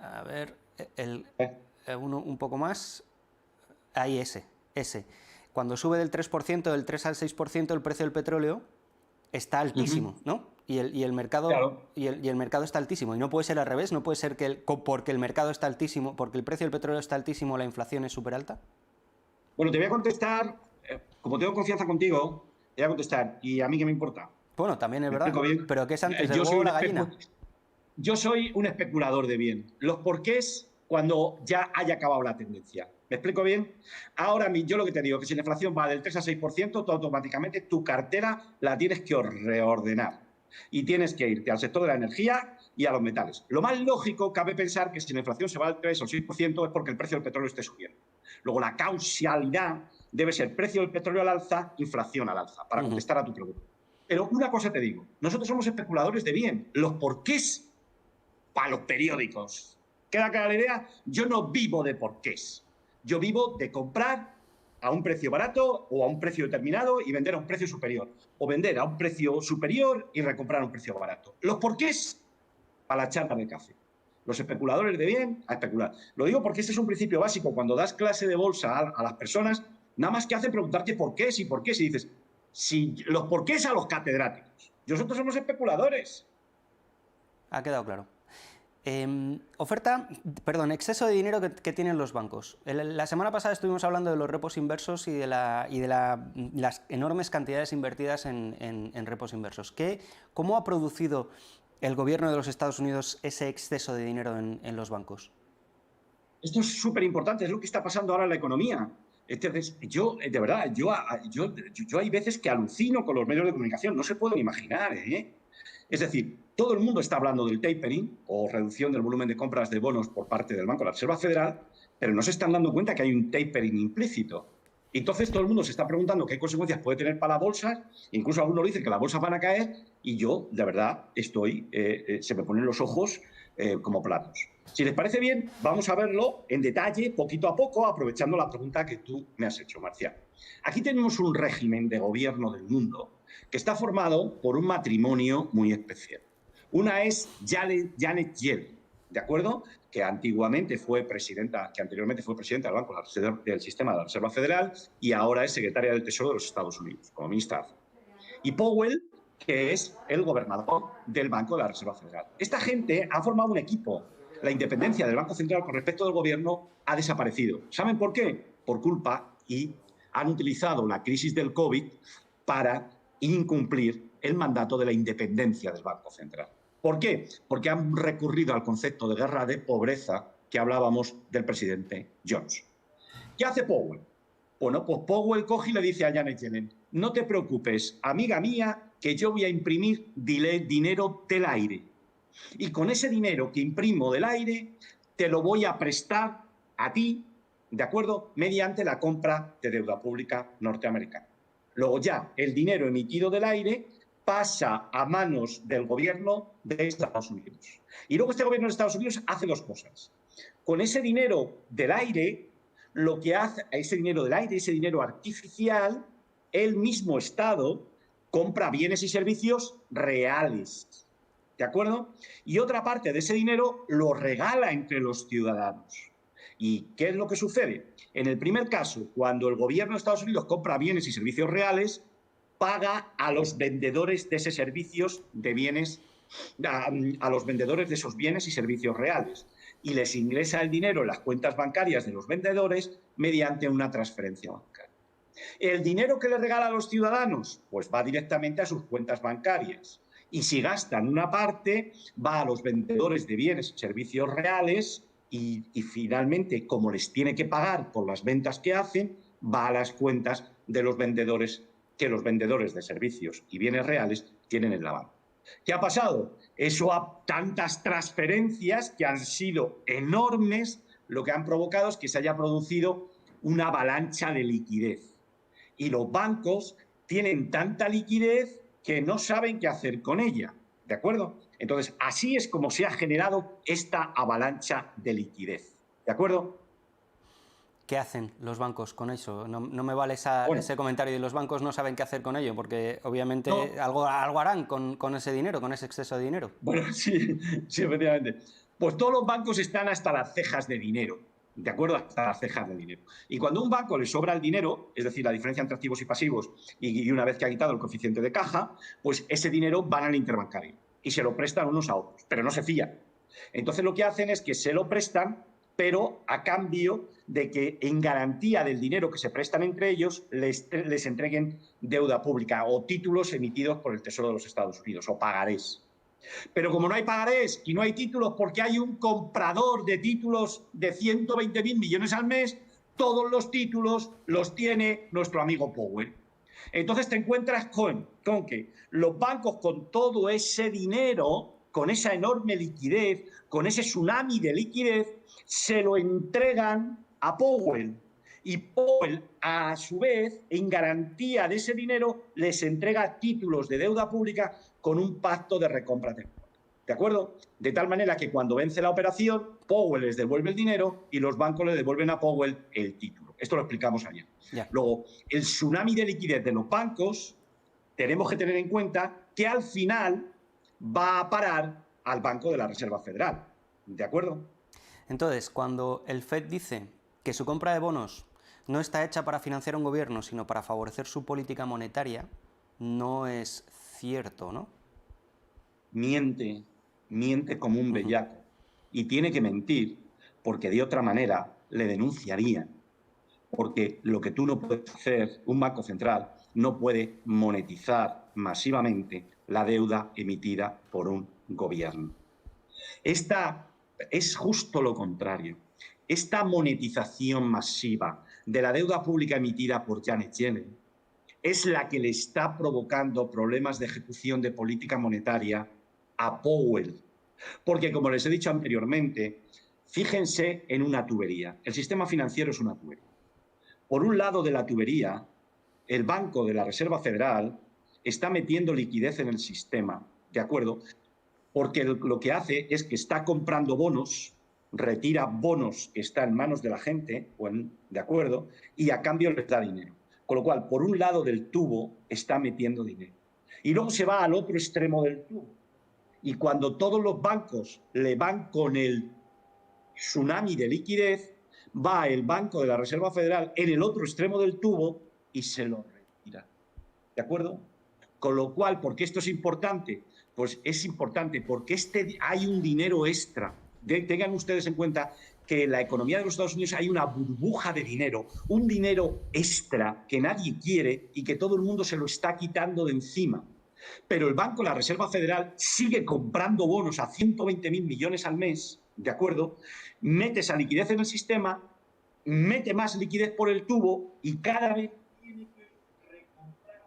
A ver, uno un poco más... Ahí ese. Cuando sube del 3%, del 3 al 6%, el precio del petróleo está altísimo, ¿no? Y el mercado, claro. y el mercado está altísimo. Y no puede ser al revés, no puede ser que porque el mercado está altísimo, porque el precio del petróleo está altísimo, la inflación es súper alta. Bueno, te voy a contestar, como tengo confianza contigo, te voy a contestar. ¿Y a mí qué me importa? Bueno, también es verdad. Pero ¿qué es antes, el Yo huevo o la gallina? Yo soy un especulador de bien. Los porqués cuando ya haya acabado la tendencia. ¿Me explico bien? Ahora yo lo que te digo, que si la inflación va del 3 al 6%, tú automáticamente tu cartera la tienes que reordenar. Y tienes que irte al sector de la energía y a los metales. Lo más lógico cabe pensar que si la inflación se va del 3 o 6% es porque el precio del petróleo esté subiendo. Luego la causalidad debe ser precio del petróleo al alza, inflación al alza, para contestar a tu pregunta. Pero una cosa te digo, nosotros somos especuladores de bien. Los porqués para los periódicos. ¿Queda clara la idea? Yo no vivo de porqués. Yo vivo de comprar a un precio barato o a un precio determinado y vender a un precio superior. O vender a un precio superior y recomprar a un precio barato. Los porqués para la charla de café. Los especuladores de bien a especular. Lo digo porque este es un principio básico. Cuando das clase de bolsa a las personas, nada más que hacen preguntarte por qué y por qué. Si dices, si los porqués a los catedráticos. Nosotros somos especuladores. Ha quedado claro. Exceso de dinero que tienen los bancos. La semana pasada estuvimos hablando de los repos inversos y de las enormes cantidades invertidas en repos inversos. ¿Cómo ha producido el gobierno de los Estados Unidos ese exceso de dinero en los bancos? Esto es súper importante, es lo que está pasando ahora en la economía. Entonces, de verdad, yo hay veces que alucino con los medios de comunicación, no se pueden imaginar, ¿eh? Es decir, todo el mundo está hablando del tapering o reducción del volumen de compras de bonos por parte del Banco de la Reserva Federal, pero no se están dando cuenta que hay un tapering implícito. Entonces todo el mundo se está preguntando qué consecuencias puede tener para la bolsa, incluso algunos dicen que las bolsas van a caer y yo, de verdad, se me ponen los ojos como platos. Si les parece bien, vamos a verlo en detalle, poquito a poco, aprovechando la pregunta que tú me has hecho, Marcial. Aquí tenemos un régimen de gobierno del mundo que está formado por un matrimonio muy especial. Una es Janet Yellen, ¿de acuerdo? Que anteriormente fue presidenta del Banco del Sistema de la Reserva Federal y ahora es secretaria del Tesoro de los Estados Unidos, como ministra. Y Powell, que es el gobernador del Banco de la Reserva Federal. Esta gente ha formado un equipo la independencia del Banco Central con respecto del gobierno ha desaparecido. ¿Saben por qué? Por culpa y han utilizado la crisis del COVID para incumplir el mandato de la independencia del Banco Central. ¿Por qué? Porque han recurrido al concepto de guerra de pobreza que hablábamos del presidente Johnson. ¿Qué hace Powell? Bueno, pues Powell coge y le dice a Janet Yellen, no te preocupes, amiga mía, que yo voy a imprimir dinero del aire. Y con ese dinero que imprimo del aire, te lo voy a prestar a ti, ¿de acuerdo? Mediante la compra de deuda pública norteamericana. Luego ya el dinero emitido del aire pasa a manos del gobierno de Estados Unidos. Y luego este gobierno de Estados Unidos hace dos cosas. Con ese dinero del aire, lo que hace, ese dinero del aire, ese dinero artificial, el mismo Estado compra bienes y servicios reales. ¿De acuerdo? Y otra parte de ese dinero lo regala entre los ciudadanos. ¿Y qué es lo que sucede? En el primer caso, cuando el gobierno de Estados Unidos compra bienes y servicios reales, paga a los vendedores de esos servicios de bienes, a los vendedores de esos bienes y servicios reales. Y les ingresa el dinero en las cuentas bancarias de los vendedores mediante una transferencia bancaria. El dinero que le regala a los ciudadanos, pues va directamente a sus cuentas bancarias. Y si gastan una parte, va a los vendedores de bienes y servicios reales y finalmente, como les tiene que pagar por las ventas que hacen, va a las cuentas de los vendedores que los vendedores de servicios y bienes reales tienen en la banca. ¿Qué ha pasado? Eso a tantas transferencias que han sido enormes, lo que han provocado es que se haya producido una avalancha de liquidez. Y los bancos tienen tanta liquidez que no saben qué hacer con ella, ¿de acuerdo? Entonces, así es como se ha generado esta avalancha de liquidez, ¿de acuerdo? ¿Qué hacen los bancos con eso? No me vale Bueno, ese comentario de los bancos no saben qué hacer con ello, porque obviamente no, algo harán con ese dinero, con ese exceso de dinero. bueno, sí, sí, efectivamente. Pues todos los bancos están hasta las cejas de dinero, ¿de acuerdo? Hasta las cejas de dinero. Y cuando a un banco le sobra el dinero, es decir, la diferencia entre activos y pasivos, y una vez que ha quitado el coeficiente de caja, pues ese dinero va al interbancario y se lo prestan unos a otros, pero no se fían. Entonces lo que hacen es que se lo prestan, pero a cambio de que en garantía del dinero que se prestan entre ellos les entreguen deuda pública o títulos emitidos por el Tesoro de los Estados Unidos o pagarés. Pero como no hay pagarés y no hay títulos porque hay un comprador de títulos de 120.000 millones al mes, todos los títulos los tiene nuestro amigo Powell. Entonces te encuentras con que los bancos con todo ese dinero, con esa enorme liquidez, con ese tsunami de liquidez, se lo entregan a Powell. Y Powell, a su vez, en garantía de ese dinero, les entrega títulos de deuda pública con un pacto de recompra temporal. ¿De acuerdo? De tal manera que cuando vence la operación, Powell les devuelve el dinero y los bancos le devuelven a Powell el título. Esto lo explicamos ayer. Ya. Luego, el tsunami de liquidez de los bancos, tenemos que tener en cuenta que al final va a parar al Banco de la Reserva Federal. ¿De acuerdo? Entonces, cuando el FED dice que su compra de bonos no está hecha para financiar a un gobierno, sino para favorecer su política monetaria, no es cierto, ¿no? Miente como un bellaco. Y tiene que mentir, porque de otra manera le denunciarían. Porque lo que tú no puedes hacer, un banco central no puede monetizar masivamente la deuda emitida por un gobierno. Esta es justo lo contrario. Esta monetización masiva de la deuda pública emitida por Janet Yellen es la que le está provocando problemas de ejecución de política monetaria a Powell. Porque, como les he dicho anteriormente, fíjense en una tubería. El sistema financiero es una tubería. Por un lado de la tubería, el Banco de la Reserva Federal está metiendo liquidez en el sistema, ¿de acuerdo? Porque lo que hace es que está comprando bonos, retira bonos que están en manos de la gente, ¿de acuerdo? Y a cambio les da dinero. Con lo cual, por un lado del tubo está metiendo dinero. Y luego se va al otro extremo del tubo. Y cuando todos los bancos le van con el tsunami de liquidez, va el Banco de la Reserva Federal en el otro extremo del tubo y se lo retira. ¿De acuerdo? Con lo cual, ¿por qué esto es importante? Pues es importante porque hay un dinero extra tengan ustedes en cuenta que en la economía de los Estados Unidos hay una burbuja de dinero, un dinero extra que nadie quiere y que todo el mundo se lo está quitando de encima. Pero el Banco, la Reserva Federal, sigue comprando bonos a 120.000 millones al mes, ¿de acuerdo? Mete esa liquidez en el sistema, mete más liquidez por el tubo y cada vez tiene que recomprar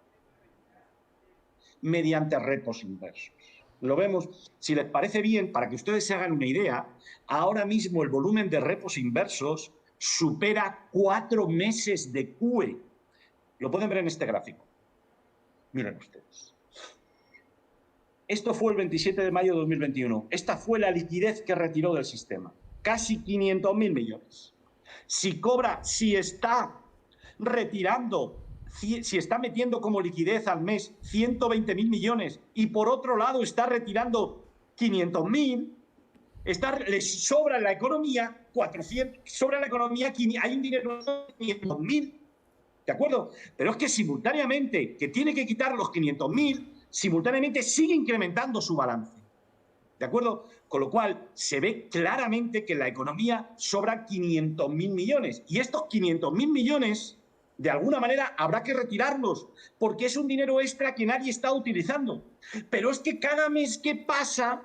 mediante repos inversos. Lo vemos, si les parece bien, para que ustedes se hagan una idea, ahora mismo el volumen de repos inversos supera 4 meses de QE. Lo pueden ver en este gráfico. Miren ustedes. Esto fue el 27 de mayo de 2021. Esta fue la liquidez que retiró del sistema. Casi 500.000 millones. Si está retirando, si está metiendo como liquidez al mes 120.000 millones y por otro lado está retirando 500.000, les sobra en la economía 400, sobra en la economía, hay un dinero de 500.000, ¿de acuerdo? Pero es que simultáneamente, que tiene que quitar los 500.000, simultáneamente sigue incrementando su balance, ¿de acuerdo? Con lo cual se ve claramente que en la economía sobran 500.000 millones y estos 500.000 millones de alguna manera habrá que retirarlos porque es un dinero extra que nadie está utilizando. Pero es que cada mes que pasa,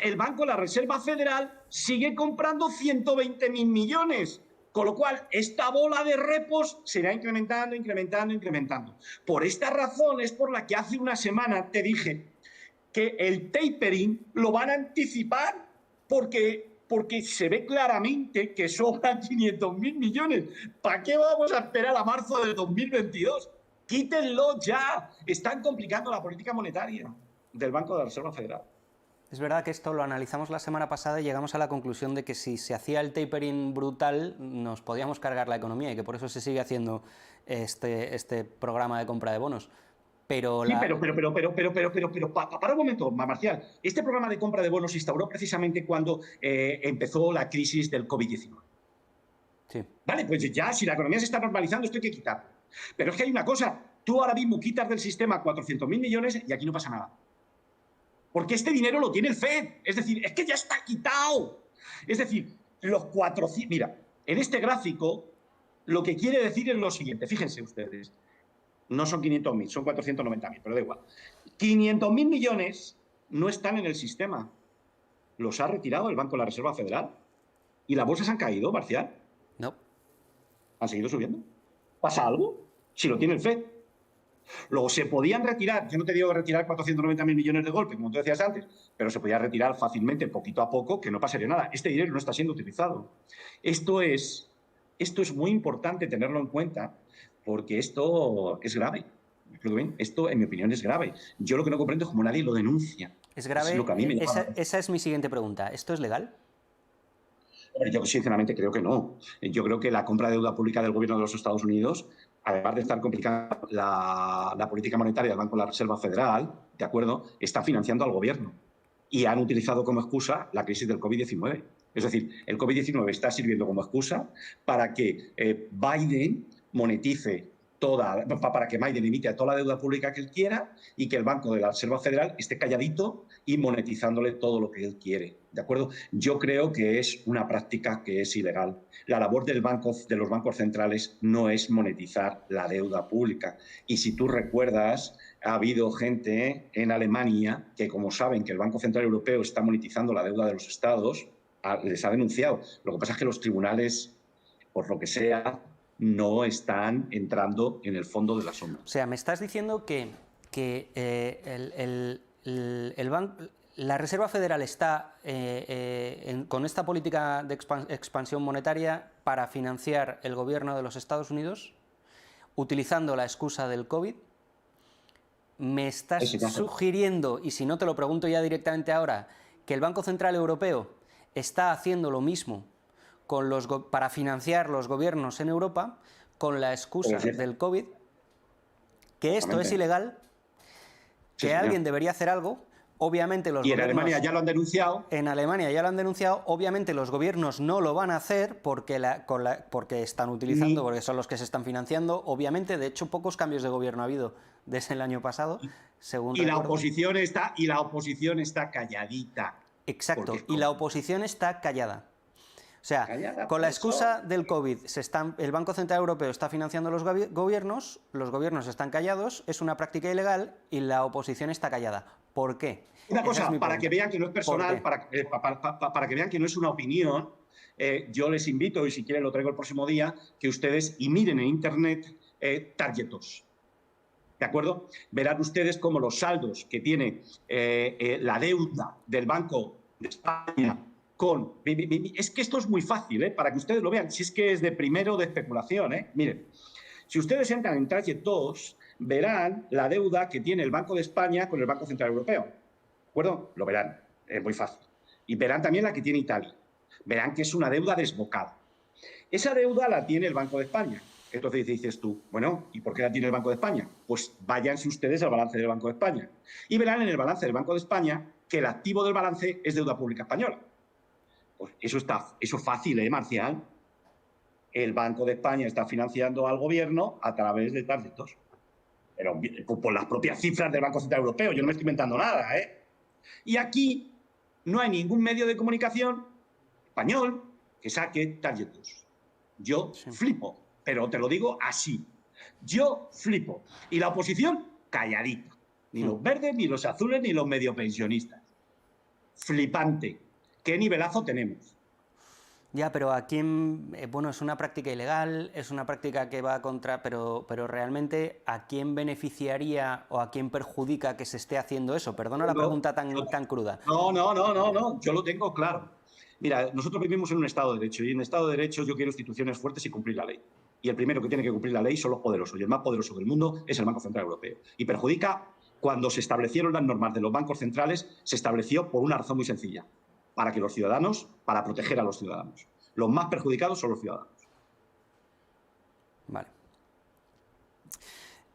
el Banco, la Reserva Federal, sigue comprando 120.000 millones. Con lo cual, esta bola de repos se irá incrementando, incrementando, incrementando. Por esta razón es por la que hace una semana te dije que el tapering lo van a anticipar porque se ve claramente que sobran 500.000 millones. ¿Para qué vamos a esperar a marzo del 2022? Quítenlo ya. Están complicando la política monetaria del Banco de la Reserva Federal. Es verdad que esto lo analizamos la semana pasada y llegamos a la conclusión de que si se hacía el tapering brutal nos podíamos cargar la economía y que por eso se sigue haciendo este programa de compra de bonos. Pero sí, pero, para un momento, Marcial, este programa de compra de bonos se instauró precisamente cuando empezó la crisis del COVID-19. Sí. Vale, pues ya, si la economía se está normalizando, esto hay que quitar. Pero es que hay una cosa, tú ahora mismo quitas del sistema 400.000 millones y aquí no pasa nada. Porque este dinero lo tiene el FED, es decir, es que ya está quitado. Es decir, los 400... Mira, en este gráfico lo que quiere decir es lo siguiente, fíjense ustedes. No son 500.000, son 490.000, pero da igual. 500.000 millones no están en el sistema. Los ha retirado el Banco de la Reserva Federal. ¿Y las bolsas han caído, Marcial? No. ¿Han seguido subiendo? ¿Pasa algo? Si lo tiene el FED. Luego se podían retirar, yo no te digo retirar 490.000 millones de golpe, como tú decías antes, pero se podía retirar fácilmente, poquito a poco, que no pasaría nada. Este dinero no está siendo utilizado. Esto es muy importante tenerlo en cuenta, porque esto es grave. Esto, en mi opinión, es grave. Yo lo que no comprendo es cómo nadie lo denuncia. Es grave. Es lo que a mí me llama. Esa es mi siguiente pregunta. ¿Esto es legal? Yo sinceramente creo que no. Yo creo que la compra de deuda pública del gobierno de los Estados Unidos, además de estar complicando la política monetaria del Banco de la Reserva Federal, ¿de acuerdo?, está financiando al gobierno. Y han utilizado como excusa la crisis del COVID-19. Es decir, el COVID-19 está sirviendo como excusa para que Biden monetice para que Biden emita toda la deuda pública que él quiera y que el Banco de la Reserva Federal esté calladito y monetizándole todo lo que él quiere, ¿de acuerdo? Yo creo que es una práctica que es ilegal. La labor de los bancos centrales no es monetizar la deuda pública. Y si tú recuerdas, ha habido gente en Alemania que, como saben que el Banco Central Europeo está monetizando la deuda de los estados, les ha denunciado. Lo que pasa es que los tribunales, por lo que sea, no están entrando en el fondo del asunto. O sea, me estás diciendo que la Reserva Federal está con esta política de expansión monetaria para financiar el gobierno de los Estados Unidos, utilizando la excusa del COVID. Me estás sugiriendo, y si no te lo pregunto ya directamente ahora, que el Banco Central Europeo está haciendo lo mismo para financiar los gobiernos en Europa con la excusa del COVID, que esto es ilegal, que alguien debería hacer algo. Obviamente los gobiernos... en Alemania ya lo han denunciado. En Alemania ya lo han denunciado. Obviamente los gobiernos no lo van a hacer porque están utilizando, porque son los que se están financiando. Obviamente, de hecho, pocos cambios de gobierno ha habido desde el año pasado, según recuerdo. La oposición está calladita. Exacto, Porque y la oposición está callada. O sea, callada, con la por eso. excusa del COVID, el Banco Central Europeo está financiando a los gobiernos están callados, es una práctica ilegal y la oposición está callada. ¿Por qué? Una Esa es mi cosa, para pregunta. que vean que no es ¿Por personal, qué? para que vean que no es una opinión, yo les invito, y si quieren lo traigo el próximo día, que ustedes y miren en Internet Targetos. ¿De acuerdo? Verán ustedes cómo los saldos que tiene la deuda del Banco de España con... Es que esto es muy fácil, para que ustedes lo vean. Si es que es de primero de especulación, Miren, si ustedes entran en Target 2, verán la deuda que tiene el Banco de España con el Banco Central Europeo. ¿De acuerdo? Lo verán, es muy fácil. Y verán también la que tiene Italia. Verán que es una deuda desbocada. Esa deuda la tiene el Banco de España. Entonces dices tú, bueno, ¿y por qué la tiene el Banco de España? Pues váyanse ustedes al balance del Banco de España. Y verán en el balance del Banco de España que el activo del balance es deuda pública española. Pues eso es fácil, Marcial? El Banco de España está financiando al gobierno a través de tarjetas. Pero por las propias cifras del Banco Central Europeo. Yo no me estoy inventando nada, Y aquí no hay ningún medio de comunicación español que saque tarjetas. Yo flipo, pero te lo digo así. Yo flipo. Y la oposición, calladita. Ni los verdes, ni los azules, ni los medio pensionistas. Flipante. ¿Qué nivelazo tenemos? Ya, pero ¿a quién? Bueno, es una práctica ilegal, es una práctica que va contra... Pero realmente, ¿a quién beneficiaría o a quién perjudica que se esté haciendo eso? Perdona la pregunta tan cruda. No, yo lo tengo claro. Mira, nosotros vivimos en un Estado de Derecho y en el Estado de Derecho yo quiero instituciones fuertes y cumplir la ley. Y el primero que tiene que cumplir la ley son los poderosos. Y el más poderoso del mundo es el Banco Central Europeo. Y perjudica cuando se establecieron las normas de los bancos centrales, se estableció por una razón muy sencilla. Para que los ciudadanos, para proteger a los ciudadanos. Los más perjudicados son los ciudadanos. Vale.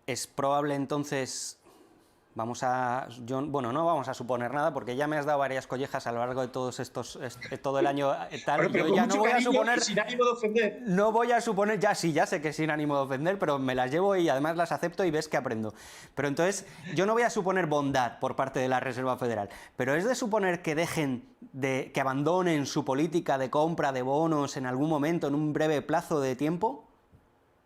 Es probable entonces... no vamos a suponer nada porque ya me has dado varias collejas a lo largo de todo el año tal. Pero yo ya con no mucho voy a cariño suponer, y sin ánimo de ofender. no voy a suponer, ya sé que es sin ánimo de ofender, pero me las llevo y además las acepto y ves que aprendo. Pero entonces, yo no voy a suponer bondad por parte de la Reserva Federal, pero es de suponer que que abandonen su política de compra de bonos en algún momento, en un breve plazo de tiempo.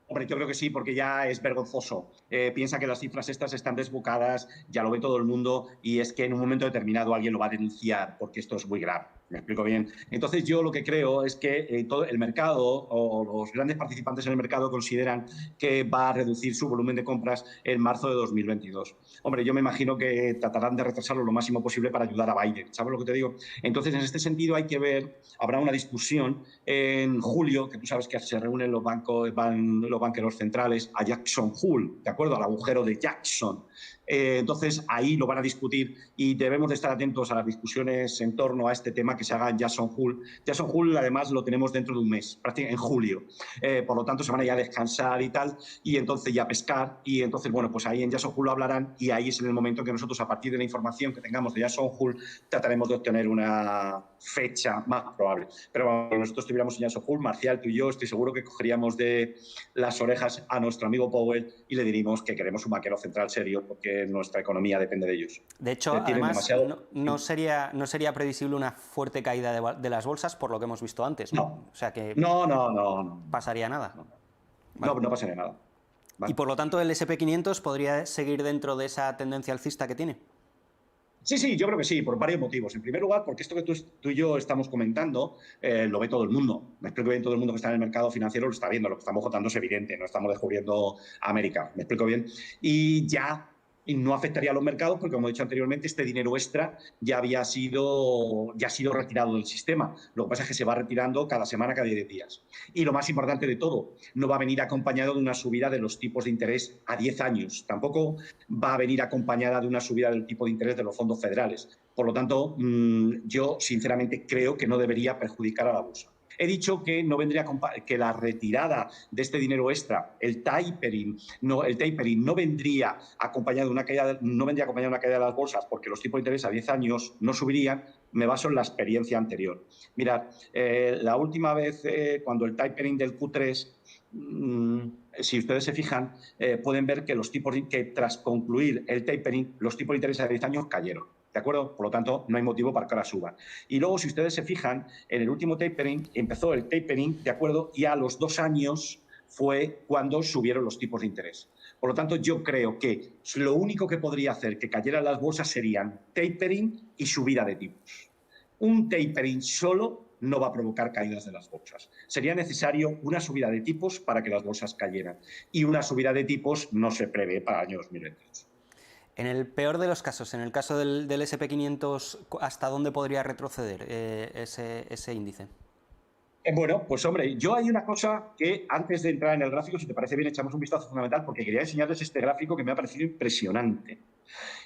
Hombre, yo creo que sí, porque ya es vergonzoso. Piensa que las cifras estas están desbocadas, ya lo ve todo el mundo, y es que en un momento determinado alguien lo va a denunciar, porque esto es muy grave. ¿Me explico bien? Entonces yo lo que creo es que todo el mercado o los grandes participantes en el mercado consideran que va a reducir su volumen de compras en marzo de 2022. Hombre, yo me imagino que tratarán de retrasarlo lo máximo posible para ayudar a Biden. ¿Sabes lo que te digo? Entonces, en este sentido hay que ver, habrá una discusión en julio, que tú sabes que se reúnen los banqueros centrales a Jackson Hole, ¿de acuerdo? Al agujero de Jackson. Entonces, ahí lo van a discutir y debemos de estar atentos a las discusiones en torno a este tema que se haga en Jackson Hole. Jackson Hole, además, lo tenemos dentro de un mes, prácticamente en julio. Por lo tanto, se van a ir a descansar y tal, y entonces ya a pescar. Y entonces, bueno, pues ahí en Jackson Hole lo hablarán y ahí es en el momento que nosotros, a partir de la información que tengamos de Jackson Hole, trataremos de obtener una fecha más probable. Pero bueno, nosotros estuviéramos en Jackson Hole, Marcial, tú y yo, estoy seguro que cogeríamos de las orejas a nuestro amigo Powell y le diríamos que queremos un banquero central serio porque nuestra economía depende de ellos. De hecho, además, no sería previsible una fuerte caída de las bolsas por lo que hemos visto antes, ¿no? No. O sea que no pasaría nada. No pasaría nada. Vale. Y por lo tanto, el SP500 podría seguir dentro de esa tendencia alcista que tiene. Sí, yo creo que sí, por varios motivos. En primer lugar, porque esto que tú y yo estamos comentando lo ve todo el mundo. Me explico bien, todo el mundo que está en el mercado financiero lo está viendo. Lo que estamos contando es evidente, no estamos descubriendo América. ¿Me explico bien? Y no afectaría a los mercados porque, como he dicho anteriormente, este dinero extra ya ha sido retirado del sistema. Lo que pasa es que se va retirando cada semana, cada 10 días. Y lo más importante de todo, no va a venir acompañado de una subida de los tipos de interés a 10 años. Tampoco va a venir acompañada de una subida del tipo de interés de los fondos federales. Por lo tanto, yo sinceramente creo que no debería perjudicar a la bolsa. He dicho que no vendría que la retirada de este dinero extra, el tapering no vendría acompañado de una caída de las bolsas porque los tipos de interés a 10 años no subirían. Me baso en la experiencia anterior. Mirad, la última vez cuando el tapering del Q3 si ustedes se fijan, pueden ver que tras concluir el tapering, los tipos de interés a 10 años cayeron. ¿de acuerdo? Por lo tanto, no hay motivo para que ahora suban. Y luego, si ustedes se fijan, en el último tapering, empezó el tapering, ¿de acuerdo? Y a los 2 años fue cuando subieron los tipos de interés. Por lo tanto, yo creo que lo único que podría hacer que cayeran las bolsas serían tapering y subida de tipos. Un tapering solo no va a provocar caídas de las bolsas. Sería necesario una subida de tipos para que las bolsas cayeran. Y una subida de tipos no se prevé para el año 2028. En el peor de los casos, en el caso del SP500, ¿hasta dónde podría retroceder ese índice? Bueno, pues hombre, yo hay una cosa que antes de entrar en el gráfico, si te parece bien, echamos un vistazo fundamental porque quería enseñarles este gráfico que me ha parecido impresionante.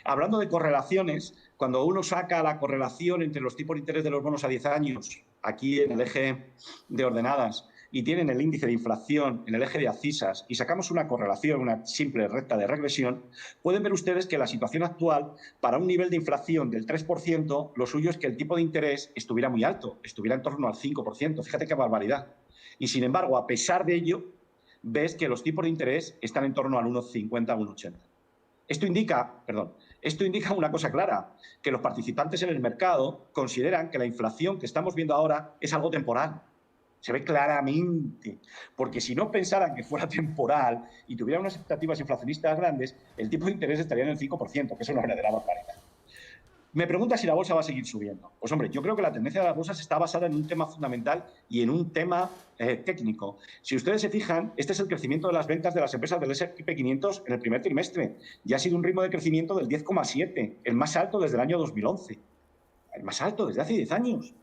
Hablando de correlaciones, cuando uno saca la correlación entre los tipos de interés de los bonos a 10 años, aquí en el eje de ordenadas, y tienen el índice de inflación en el eje de abscisas, y sacamos una correlación, una simple recta de regresión, pueden ver ustedes que la situación actual, para un nivel de inflación del 3%, lo suyo es que el tipo de interés estuviera muy alto, estuviera en torno al 5%. Fíjate qué barbaridad. Y sin embargo, a pesar de ello, ves que los tipos de interés están en torno al 1,50, 1,80. Esto indica una cosa clara, que los participantes en el mercado consideran que la inflación que estamos viendo ahora es algo temporal. Se ve claramente, porque si no pensaran que fuera temporal y tuvieran unas expectativas inflacionistas grandes, el tipo de interés estaría en el 5%, que es una verdadera barbaridad. Me pregunta si la bolsa va a seguir subiendo. Pues hombre, yo creo que la tendencia de las bolsas está basada en un tema fundamental y en un tema técnico. Si ustedes se fijan, este es el crecimiento de las ventas de las empresas del S&P 500 en el primer trimestre. Ya ha sido un ritmo de crecimiento del 10,7, el más alto desde el año 2011. El más alto desde hace 10 años.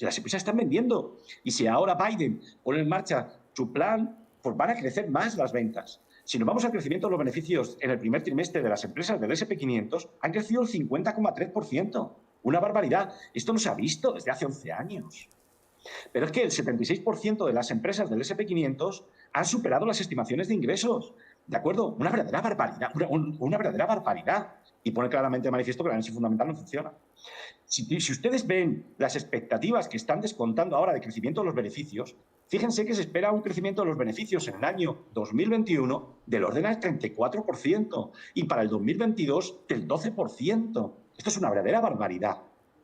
Las empresas están vendiendo. Y si ahora Biden pone en marcha su plan, pues van a crecer más las ventas. Si nos vamos al crecimiento de los beneficios en el primer trimestre de las empresas del S&P 500, han crecido el 50,3%. Una barbaridad. Esto no se ha visto desde hace 11 años. Pero es que el 76% de las empresas del S&P 500 han superado las estimaciones de ingresos. ¿De acuerdo? Una verdadera barbaridad. Una verdadera barbaridad. Y pone claramente de manifiesto que el análisis fundamental no funciona. Si ustedes ven las expectativas que están descontando ahora de crecimiento de los beneficios, fíjense que se espera un crecimiento de los beneficios en el año 2021 del orden del 34% y para el 2022 del 12%. Esto es una verdadera barbaridad.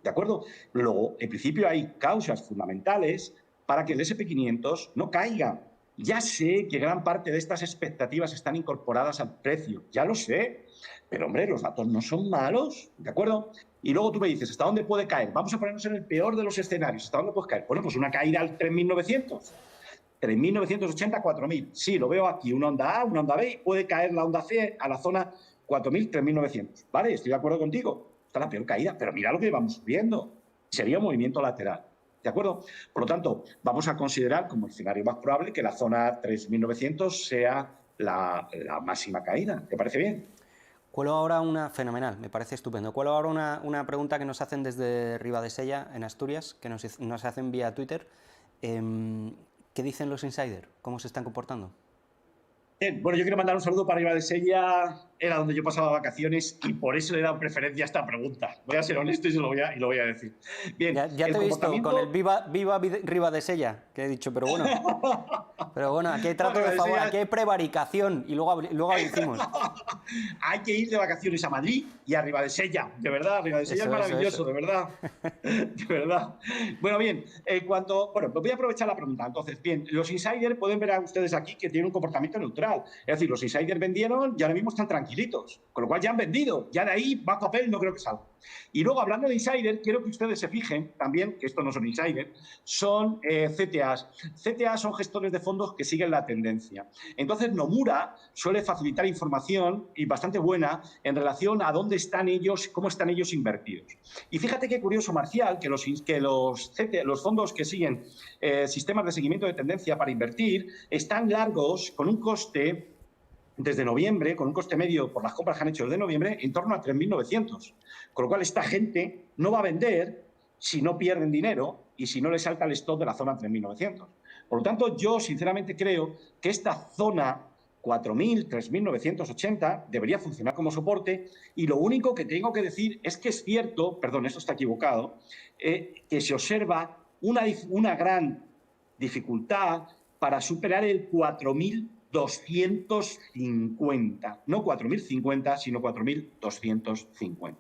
¿De acuerdo? Luego, en principio hay causas fundamentales para que el S&P 500 no caiga. Ya sé que gran parte de estas expectativas están incorporadas al precio, ya lo sé, pero hombre, los datos no son malos, ¿de acuerdo? Y luego tú me dices, ¿hasta dónde puede caer? Vamos a ponernos en el peor de los escenarios, ¿hasta dónde puede caer? Bueno, pues una caída al 3.900, 3.980, 4.000. Sí, lo veo aquí, una onda A, una onda B, y puede caer la onda C a la zona 4.000, 3.900. Vale, estoy de acuerdo contigo, está la peor caída, pero mira lo que vamos viendo. Sería un movimiento lateral. ¿De acuerdo? Por lo tanto, vamos a considerar como escenario más probable que la zona 3.900 sea la máxima caída. ¿Te parece bien? Cuelo ahora fenomenal, me parece estupendo. Cuelo ahora una pregunta que nos hacen desde Ribadesella, en Asturias, que nos hacen vía Twitter. ¿Qué dicen los insiders? ¿Cómo se están comportando? Bien, bueno, yo quiero mandar un saludo para Ribadesella, era donde yo pasaba vacaciones y por eso le he dado preferencia a esta pregunta. Voy a ser honesto y lo voy a decir. Bien, ya te he visto con el viva Ribadesella, que he dicho, pero bueno, aquí hay trato de favor, aquí hay prevaricación y luego decimos. Hay que ir de vacaciones a Madrid y a Ribadesella, de verdad, Ribadesella es maravilloso, de verdad, de verdad. Bueno, bien, voy a aprovechar la pregunta. Entonces, bien, los insiders pueden ver a ustedes aquí que tienen un comportamiento neutral. Es decir, los insiders vendieron y ahora mismo están tranquilitos, con lo cual ya han vendido, ya de ahí va papel, no creo que salga. Y luego, hablando de insiders, quiero que ustedes se fijen también, que estos no son insiders, son CTAs. CTAs son gestores de fondos que siguen la tendencia. Entonces, Nomura suele facilitar información y bastante buena en relación a dónde están ellos, cómo están ellos invertidos. Y fíjate qué curioso, Marcial, que los fondos que siguen sistemas de seguimiento de tendencia para invertir están largos con un coste desde noviembre, con un coste medio por las compras que han hecho desde noviembre, en torno a 3.900. Con lo cual, esta gente no va a vender si no pierden dinero y si no le salta el stop de la zona 3.900. Por lo tanto, yo sinceramente creo que esta zona 4.000, 3.980 debería funcionar como soporte y lo único que tengo que decir es que es cierto, perdón, esto está equivocado, que se observa una gran dificultad para superar el 4.250, no 4.050, sino 4.250.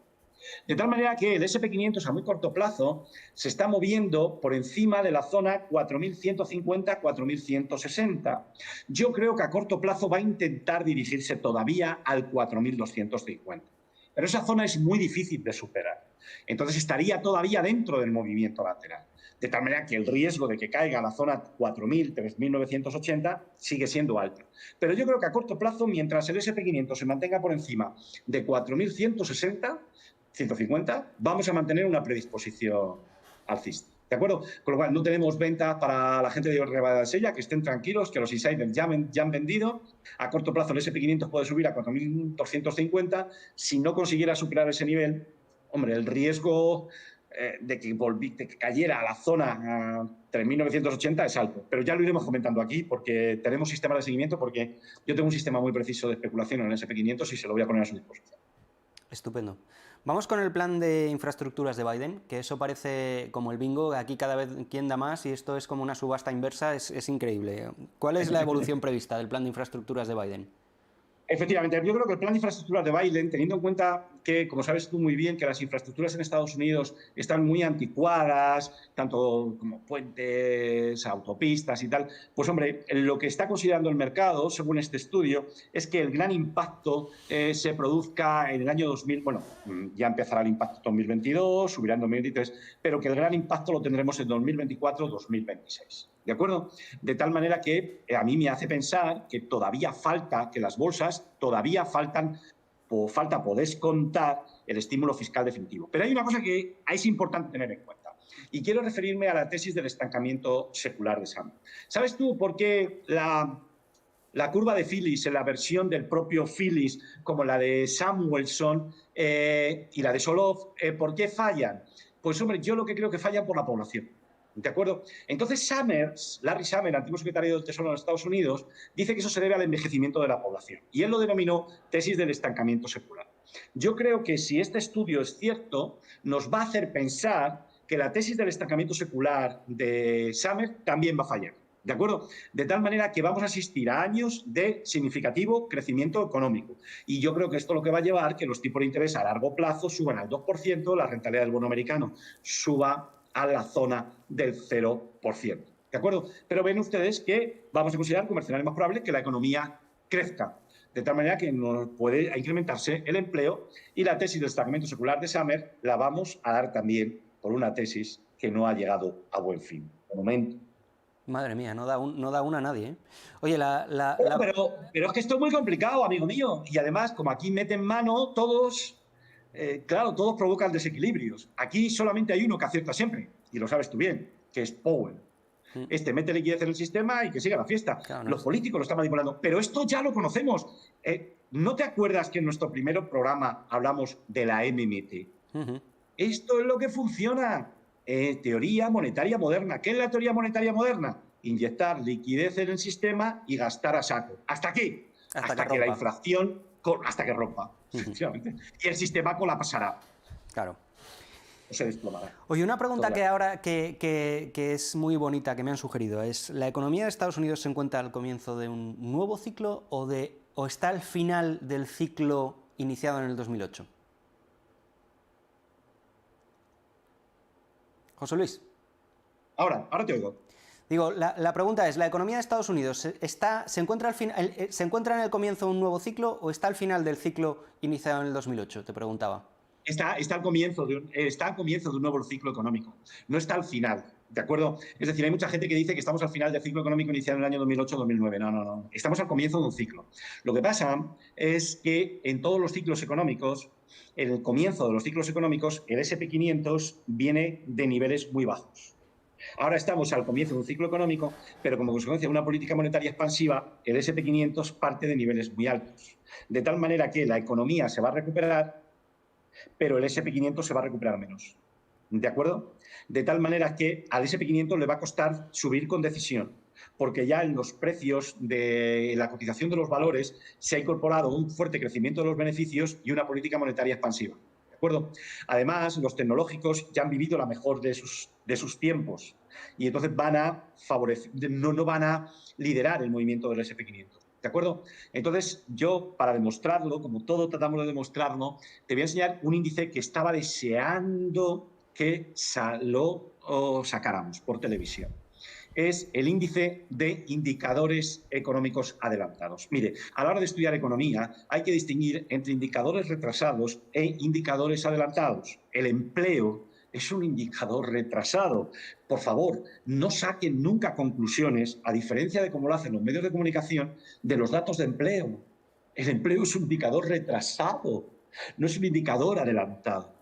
De tal manera que el SP500 a muy corto plazo se está moviendo por encima de la zona 4.150-4.160. Yo creo que a corto plazo va a intentar dirigirse todavía al 4.250. Pero esa zona es muy difícil de superar. Entonces estaría todavía dentro del movimiento lateral. De tal manera que el riesgo de que caiga a la zona 4.000, 3.980 sigue siendo alto. Pero yo creo que a corto plazo, mientras el SP500 se mantenga por encima de 4.160, 150, vamos a mantener una predisposición alcista. ¿De acuerdo? Con lo cual, no tenemos venta para la gente de Rebadasella, que estén tranquilos, que los insiders ya han vendido. A corto plazo, el SP500 puede subir a 4.250. Si no consiguiera superar ese nivel, hombre, el riesgo de que cayera a la zona 3.980 es alto. Pero ya lo iremos comentando aquí, porque tenemos sistemas de seguimiento, porque yo tengo un sistema muy preciso de especulación en el SP500 y se lo voy a poner a su disposición. Estupendo. Vamos con el plan de infraestructuras de Biden, que eso parece como el bingo, aquí cada vez quien da más y esto es como una subasta inversa, es increíble. ¿Cuál es la evolución prevista del plan de infraestructuras de Biden? Efectivamente, yo creo que el plan de infraestructuras de Biden, teniendo en cuenta que, como sabes tú muy bien, que las infraestructuras en Estados Unidos están muy anticuadas, tanto como puentes, autopistas y tal, pues hombre, lo que está considerando el mercado, según este estudio, es que el gran impacto se produzca en el año 2000, bueno, ya empezará el impacto en 2022, subirá en 2023, pero que el gran impacto lo tendremos en 2024-2026. ¿De acuerdo? De tal manera que a mí me hace pensar que todavía falta, que las bolsas todavía falta por descontar el estímulo fiscal definitivo. Pero hay una cosa que es importante tener en cuenta. Y quiero referirme a la tesis del estancamiento secular de Summer. ¿Sabes tú por qué la curva de Phillips, en la versión del propio Phillips, como la de Samuelson y la de Solov, por qué fallan? Pues hombre, yo lo que creo que fallan por la población. ¿De acuerdo? Entonces Larry Summers, antiguo secretario del Tesoro de los Estados Unidos, dice que eso se debe al envejecimiento de la población. Y él lo denominó tesis del estancamiento secular. Yo creo que si este estudio es cierto, nos va a hacer pensar que la tesis del estancamiento secular de Summers también va a fallar. ¿De acuerdo? De tal manera que vamos a asistir a años de significativo crecimiento económico. Y yo creo que esto lo que va a llevar que los tipos de interés a largo plazo suban al 2%, la rentabilidad del bono americano suba a la zona del 0%. ¿De acuerdo? Pero ven ustedes que vamos a considerar como escenario más probable que la economía crezca, de tal manera que no puede incrementarse el empleo, y la tesis del estancamiento secular de Summers la vamos a dar también por una tesis que no ha llegado a buen fin. De momento. Madre mía, no da una a nadie, ¿eh? Oye, Pero es que esto es muy complicado, amigo mío. Y además, como aquí meten mano todos, claro, todos provocan desequilibrios. Aquí solamente hay uno que acierta siempre, y lo sabes tú bien, que es Powell. Este mete liquidez en el sistema y que siga la fiesta. Claro, Los políticos lo están manipulando. Pero esto ya lo conocemos. ¿No te acuerdas que en nuestro primer programa hablamos de la MMT? Esto es lo que funciona. Teoría monetaria moderna. ¿Qué es la teoría monetaria moderna? Inyectar liquidez en el sistema y gastar a saco. ¿Hasta aquí? Hasta que la inflación, hasta que rompa. Efectivamente. Y el sistema colapsará. Claro. Se desplomará. Oye, una pregunta que ahora que es muy bonita, que me han sugerido, es: ¿la economía de Estados Unidos se encuentra al comienzo de un nuevo ciclo o está al final del ciclo iniciado en el 2008? José Luis. Ahora te oigo. Digo, la pregunta es: ¿la economía de Estados Unidos se encuentra en el comienzo de un nuevo ciclo o está al final del ciclo iniciado en el 2008? Te preguntaba. Está al comienzo de un nuevo ciclo económico, no está al final, ¿de acuerdo? Es decir, hay mucha gente que dice que estamos al final del ciclo económico iniciado en el año 2008-2009. No. Estamos al comienzo de un ciclo. Lo que pasa es que en todos los ciclos económicos, en el comienzo de los ciclos económicos, el SP500 viene de niveles muy bajos. Ahora estamos al comienzo de un ciclo económico, pero como consecuencia de una política monetaria expansiva, el SP500 parte de niveles muy altos. De tal manera que la economía se va a recuperar, pero el SP500 se va a recuperar menos. ¿De acuerdo? De tal manera que al SP500 le va a costar subir con decisión, porque ya en los precios de la cotización de los valores se ha incorporado un fuerte crecimiento de los beneficios y una política monetaria expansiva. ¿De acuerdo? Además, los tecnológicos ya han vivido la mejor de sus tiempos y entonces van a favorecer, no van a liderar el movimiento del SP500. ¿de acuerdo? Entonces, yo, para demostrarlo, como todo tratamos de demostrarlo, te voy a enseñar un índice que estaba deseando que lo sacáramos por televisión. Es el índice de indicadores económicos adelantados. Mire, a la hora de estudiar economía hay que distinguir entre indicadores retrasados e indicadores adelantados. El empleo es un indicador retrasado. Por favor, no saquen nunca conclusiones, a diferencia de cómo lo hacen los medios de comunicación, de los datos de empleo. El empleo es un indicador retrasado, no es un indicador adelantado.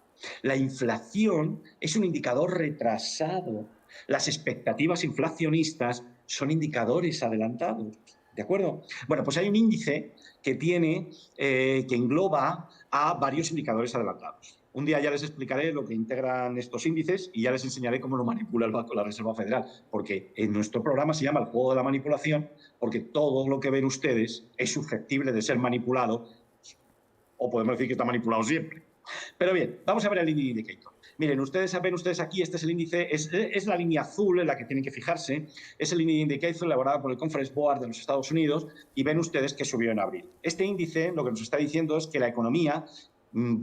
La inflación es un indicador retrasado. Las expectativas inflacionistas son indicadores adelantados, ¿de acuerdo? Bueno, pues hay un índice que que engloba a varios indicadores adelantados. Un día ya les explicaré lo que integran estos índices y ya les enseñaré cómo lo manipula el Banco de la Reserva Federal, porque en nuestro programa se llama el juego de la manipulación, porque todo lo que ven ustedes es susceptible de ser manipulado, o podemos decir que está manipulado siempre. Pero bien, vamos a ver el leading indicator. Miren, ven ustedes aquí, este es el índice, es la línea azul en la que tienen que fijarse, es el leading indicator elaborado por el Conference Board de los Estados Unidos y ven ustedes que subió en abril. Este índice lo que nos está diciendo es que la economía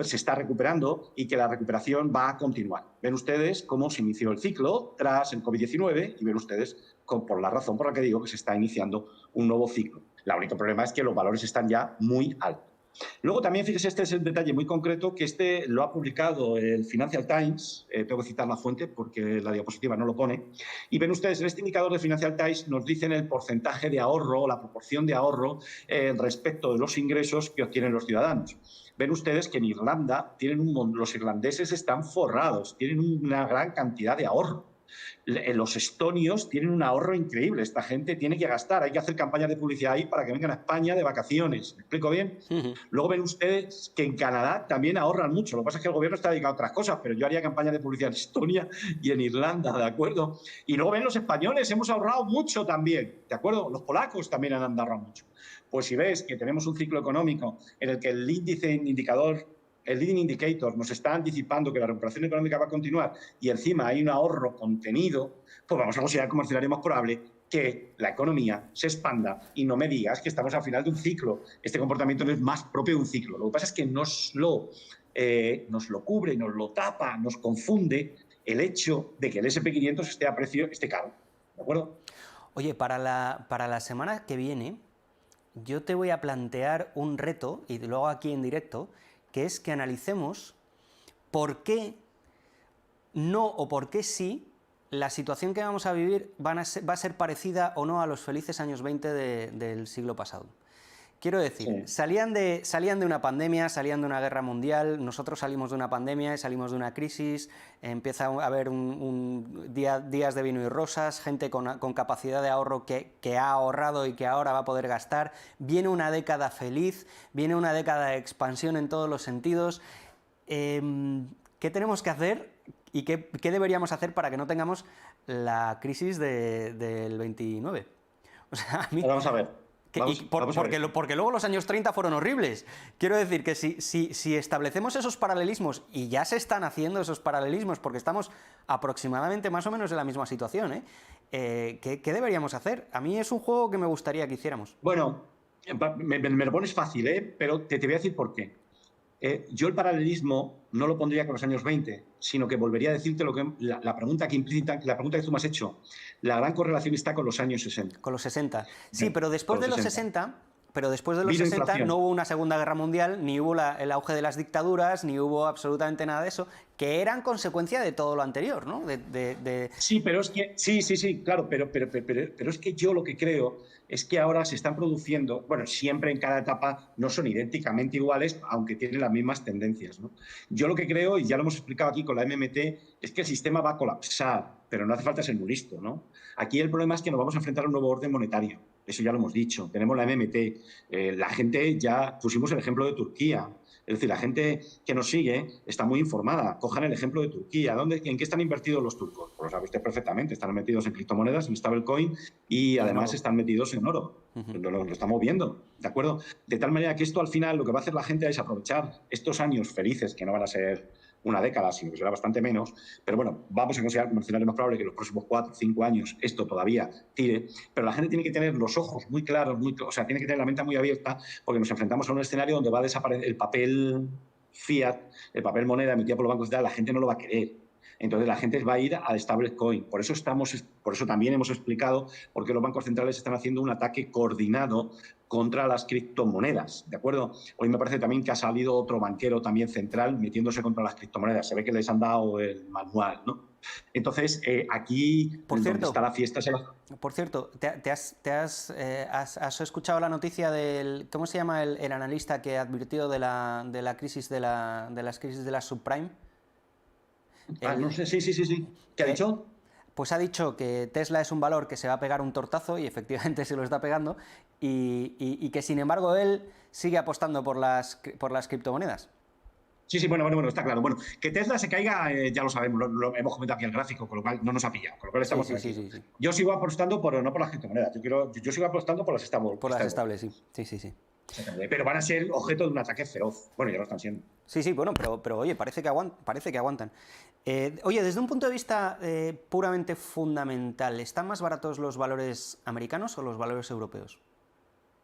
se está recuperando y que la recuperación va a continuar. Ven ustedes cómo se inició el ciclo tras el COVID-19 y ven ustedes por la razón por la que digo que se está iniciando un nuevo ciclo. El único problema es que los valores están ya muy altos. Luego también, fíjese, este es el detalle muy concreto que este lo ha publicado el Financial Times, tengo que citar la fuente porque la diapositiva no lo pone, y ven ustedes, en este indicador de Financial Times nos dicen el porcentaje de ahorro, la proporción de ahorro respecto de los ingresos que obtienen los ciudadanos. Ven ustedes que en Irlanda los irlandeses están forrados, tienen una gran cantidad de ahorro. Los estonios tienen un ahorro increíble. Esta gente tiene que gastar. Hay que hacer campañas de publicidad ahí para que vengan a España de vacaciones. ¿Me explico bien? Luego ven ustedes que en Canadá también ahorran mucho. Lo que pasa es que el gobierno está dedicado a otras cosas, pero yo haría campañas de publicidad en Estonia y en Irlanda, ¿de acuerdo? Y luego ven los españoles, hemos ahorrado mucho también, ¿de acuerdo? Los polacos también han ahorrado mucho. Pues si ves que tenemos un ciclo económico en el que el leading indicator nos está anticipando que la recuperación económica va a continuar y encima hay un ahorro contenido, pues vamos a considerar como escenario más probable que la economía se expanda y no me digas que estamos al final de un ciclo. Este comportamiento no es más propio de un ciclo. Lo que pasa es que nos lo cubre, nos lo tapa, nos confunde el hecho de que el S&P 500 esté a precio, esté caro. ¿De acuerdo? Oye, para la semana que viene, yo te voy a plantear un reto, y lo hago aquí en directo, que es que analicemos por qué no o por qué sí la situación que vamos a vivir va a ser parecida o no a los felices años 20 del siglo pasado. Quiero decir, Sí. salían de una pandemia, salían de una guerra mundial, nosotros salimos de una pandemia y salimos de una crisis, empieza a haber días de vino y rosas, gente con capacidad de ahorro que ha ahorrado y que ahora va a poder gastar, viene una década feliz, viene una década de expansión en todos los sentidos. ¿Qué tenemos que hacer y qué deberíamos hacer para que no tengamos la crisis del 29? O sea, a mí... Vamos a ver. Porque luego los años 30 fueron horribles. Quiero decir que si establecemos esos paralelismos, y ya se están haciendo esos paralelismos porque estamos aproximadamente más o menos en la misma situación, ¿qué deberíamos hacer? A mí es un juego que me gustaría que hiciéramos. Bueno, me lo pones fácil, pero te voy a decir por qué. Yo el paralelismo no lo pondría con los años 20, sino que volvería a decirte la pregunta que tú me has hecho. La gran correlación está con los años 60. Con los 60. Sí, pero después de los 60... Pero después de los Vino 60 inflación. no hubo una Segunda Guerra Mundial, ni hubo el auge de las dictaduras, ni hubo absolutamente nada de eso, que eran consecuencia de todo lo anterior, ¿no? Sí, pero es que sí, claro, pero es que yo lo que creo es que ahora se están produciendo, bueno, siempre en cada etapa no son idénticamente iguales, aunque tienen las mismas tendencias, ¿no? Yo lo que creo, y ya lo hemos explicado aquí con la MMT, es que el sistema va a colapsar, pero no hace falta ser muy listo, ¿no? Aquí el problema es que nos vamos a enfrentar a un nuevo orden monetario. Eso ya lo hemos dicho. Tenemos la MMT. La gente, ya pusimos el ejemplo de Turquía. Es decir, la gente que nos sigue está muy informada. Cojan el ejemplo de Turquía. ¿En qué están invertidos los turcos? Pues lo sabéis perfectamente. Están metidos en criptomonedas, en stablecoin y además están metidos en oro. Lo estamos viendo, ¿de acuerdo? De tal manera que esto al final lo que va a hacer la gente es aprovechar estos años felices, que no van a ser una década, sino que será bastante menos. Pero bueno, vamos a considerar como escenario más probable que en los próximos 4 o 5 años esto todavía tire. Pero la gente tiene que tener los ojos muy claros, o sea, tiene que tener la mente muy abierta, porque nos enfrentamos a un escenario donde va a desaparecer el papel fiat, el papel moneda emitido por los bancos centrales. La gente no lo va a querer. Entonces la gente va a ir al stablecoin. Por eso también hemos explicado por qué los bancos centrales están haciendo un ataque coordinado contra las criptomonedas, ¿de acuerdo? Hoy me parece también que ha salido otro banquero también central metiéndose contra las criptomonedas. Se ve que les han dado el manual, ¿no? Entonces, aquí Por donde cierto, está la fiesta... Por cierto, ¿has escuchado la noticia del... ¿Cómo se llama el analista que advirtió de la crisis de las crisis de la subprime? no sé, sí. ¿Qué ha dicho? Pues ha dicho que Tesla es un valor que se va a pegar un tortazo, y efectivamente se lo está pegando, y que sin embargo él sigue apostando por las criptomonedas. Sí, bueno, está claro. Bueno, que Tesla se caiga, ya lo sabemos, lo hemos comentado aquí el gráfico, con lo cual no nos ha pillado, con lo cual estamos tranquilos. Sí. Yo sigo apostando no por las criptomonedas, yo sigo apostando por las estables. Por las estables, sí. Pero van a ser objeto de un ataque feroz. Bueno, ya lo están siendo. Sí, bueno, pero oye, parece que aguantan. Oye, desde un punto de vista puramente fundamental, ¿están más baratos los valores americanos o los valores europeos?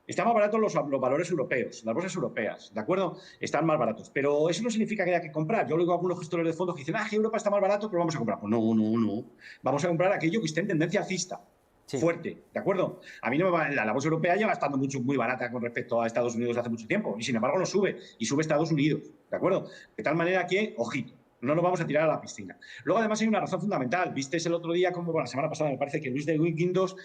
Están más baratos los valores europeos, las bolsas europeas, ¿de acuerdo? Están más baratos. Pero eso no significa que haya que comprar. Yo oigo a algunos gestores de fondos que dicen, que Europa está más barato, pero vamos a comprar. Pues no. Vamos a comprar aquello que esté en tendencia alcista. Sí. Fuerte, ¿de acuerdo? A mí no me va, la bolsa europea lleva estando muy barata con respecto a Estados Unidos hace mucho tiempo, y sin embargo no sube, y sube Estados Unidos, ¿de acuerdo? De tal manera que, ojito, no nos vamos a tirar a la piscina. Luego, además, hay una razón fundamental. Visteis el otro día, la semana pasada, me parece que Luis de Guindos,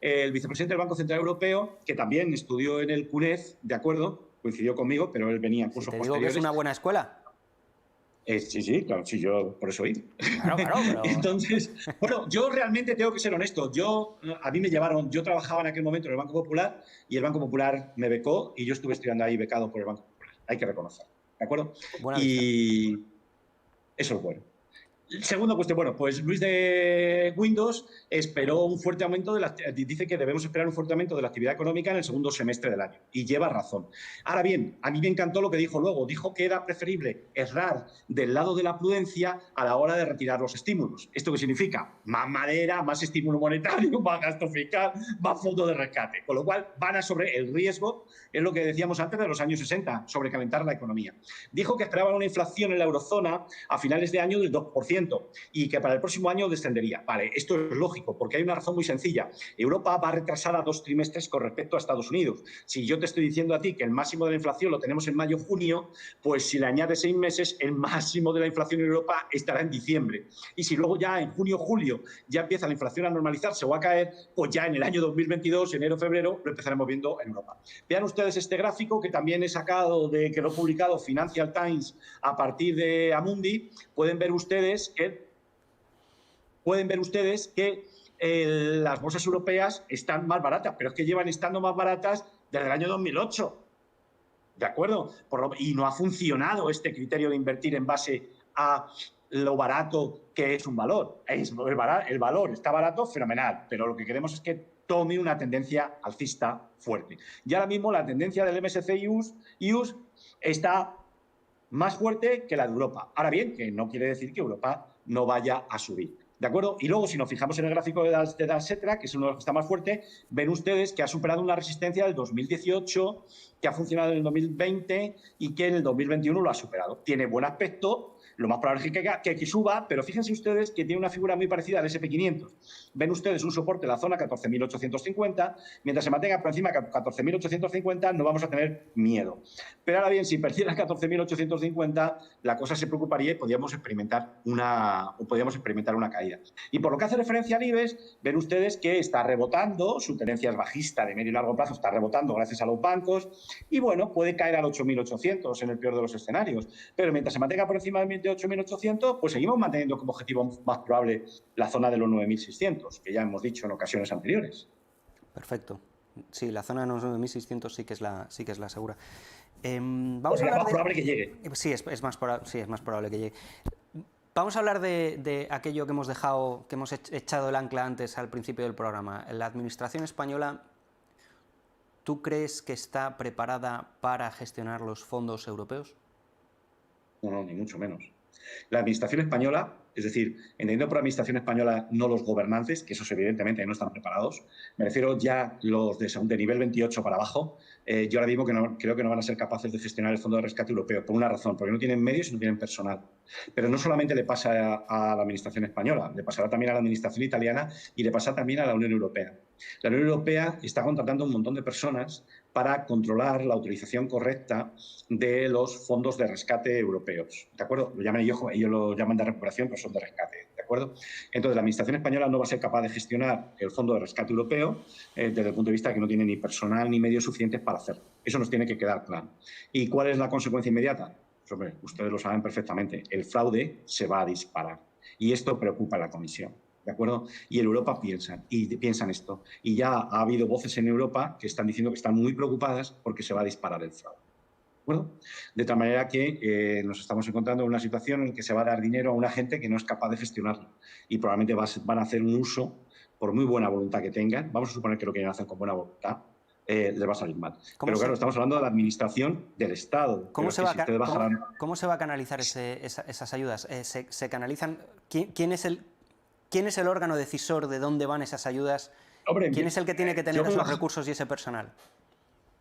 el vicepresidente del Banco Central Europeo, que también estudió en el CUNEF, ¿de acuerdo? Coincidió conmigo, pero él venía en cursos posteriores. Te digo que es una buena escuela. Sí, claro, sí, yo por eso he ido. Claro, pero... Entonces, bueno, yo realmente tengo que ser honesto. A mí me llevaron, yo trabajaba en aquel momento en el Banco Popular, y el Banco Popular me becó, y yo estuve estudiando ahí becado por el Banco Popular. Hay que reconocerlo, ¿de acuerdo? Buena y vista. Eso es bueno. Segunda cuestión, bueno, pues Luis de Guindos esperó un fuerte aumento dice que debemos esperar un fuerte aumento de la actividad económica en el segundo semestre del año, y lleva razón. Ahora bien, a mí me encantó lo que dijo luego. Dijo que era preferible errar del lado de la prudencia a la hora de retirar los estímulos. ¿Esto qué significa? Más madera, más estímulo monetario, más gasto fiscal, más fondo de rescate. Con lo cual, van a sobre el riesgo, es lo que decíamos antes de los años 60, sobrecalentar la economía. Dijo que esperaban una inflación en la eurozona a finales de año del 2%. Y que para el próximo año descendería. Vale, esto es lógico, porque hay una razón muy sencilla. Europa va retrasada 2 trimestres con respecto a Estados Unidos. Si yo te estoy diciendo a ti que el máximo de la inflación lo tenemos en mayo-junio, pues si le añades 6 meses, el máximo de la inflación en Europa estará en diciembre. Y si luego ya en junio-julio ya empieza la inflación a normalizarse o a caer, pues ya en el año 2022, enero-febrero, lo empezaremos viendo en Europa. Vean ustedes este gráfico que también he sacado que lo he publicado Financial Times a partir de Amundi. Pueden ver ustedes que las bolsas europeas están más baratas, pero es que llevan estando más baratas desde el año 2008. ¿De acuerdo? Y no ha funcionado este criterio de invertir en base a lo barato que es un valor. El valor está barato, fenomenal, pero lo que queremos es que tome una tendencia alcista fuerte. Y ahora mismo la tendencia del MSCI US está más fuerte que la de Europa. Ahora bien, que no quiere decir que Europa no vaya a subir. ¿De acuerdo? Y luego, si nos fijamos en el gráfico de Dalsetra, que es uno de los que está más fuerte, ven ustedes que ha superado una resistencia del 2018, que ha funcionado en el 2020 y que en el 2021 lo ha superado. Tiene buen aspecto, lo más probable es que suba, pero fíjense ustedes que tiene una figura muy parecida al SP500. Ven ustedes un soporte en la zona 14.850, mientras se mantenga por encima de 14.850 no vamos a tener miedo. Pero ahora bien, si perdiera 14.850, la cosa se preocuparía y podríamos experimentar una caída. Y por lo que hace referencia al IBEX, ven ustedes que está rebotando, su tendencia es bajista de medio y largo plazo, está rebotando gracias a los bancos, y bueno, puede caer al 8.800 en el peor de los escenarios. Pero mientras se mantenga por encima de 8.800, pues seguimos manteniendo como objetivo más probable la zona de los 9.600, que ya hemos dicho en ocasiones anteriores. Perfecto. Sí, la zona de los 9.600 sí que es la segura. Vamos a hablar más probable que llegue. Sí, es más probable que llegue. Vamos a hablar de aquello que hemos echado el ancla antes al principio del programa. La administración española, ¿tú crees que está preparada para gestionar los fondos europeos? No, ni mucho menos. La administración española, es decir, entendiendo por administración española no los gobernantes, que esos evidentemente no están preparados, me refiero ya los de nivel 28 para abajo, yo ahora mismo creo que no van a ser capaces de gestionar el Fondo de Rescate Europeo, por una razón, porque no tienen medios y no tienen personal. Pero no solamente le pasa a la administración española, le pasará también a la administración italiana y le pasa también a la Unión Europea. La Unión Europea está contratando un montón de personas para controlar la utilización correcta de los fondos de rescate europeos. ¿De acuerdo? Ellos lo llaman de recuperación, pero son de rescate. ¿De acuerdo? Entonces, la Administración española no va a ser capaz de gestionar el Fondo de Rescate Europeo desde el punto de vista de que no tiene ni personal ni medios suficientes para hacerlo. Eso nos tiene que quedar claro. ¿Y cuál es la consecuencia inmediata? Pues, hombre, ustedes lo saben perfectamente. El fraude se va a disparar. Y esto preocupa a la Comisión. ¿De acuerdo? Y en Europa piensan esto. Y ya ha habido voces en Europa que están diciendo que están muy preocupadas porque se va a disparar el fraude. ¿De acuerdo? De tal manera que nos estamos encontrando en una situación en que se va a dar dinero a una gente que no es capaz de gestionarlo. Y probablemente van a hacer un uso, por muy buena voluntad que tengan, vamos a suponer que lo quieren hacer con buena voluntad, les va a salir mal. Pero claro, estamos hablando de la administración del Estado. ¿Cómo se va a canalizar esas ayudas? ¿Se canalizan? ¿Quién es el órgano decisor de dónde van esas ayudas? Hombre, ¿Quién es el que tiene que tener esos recursos y ese personal?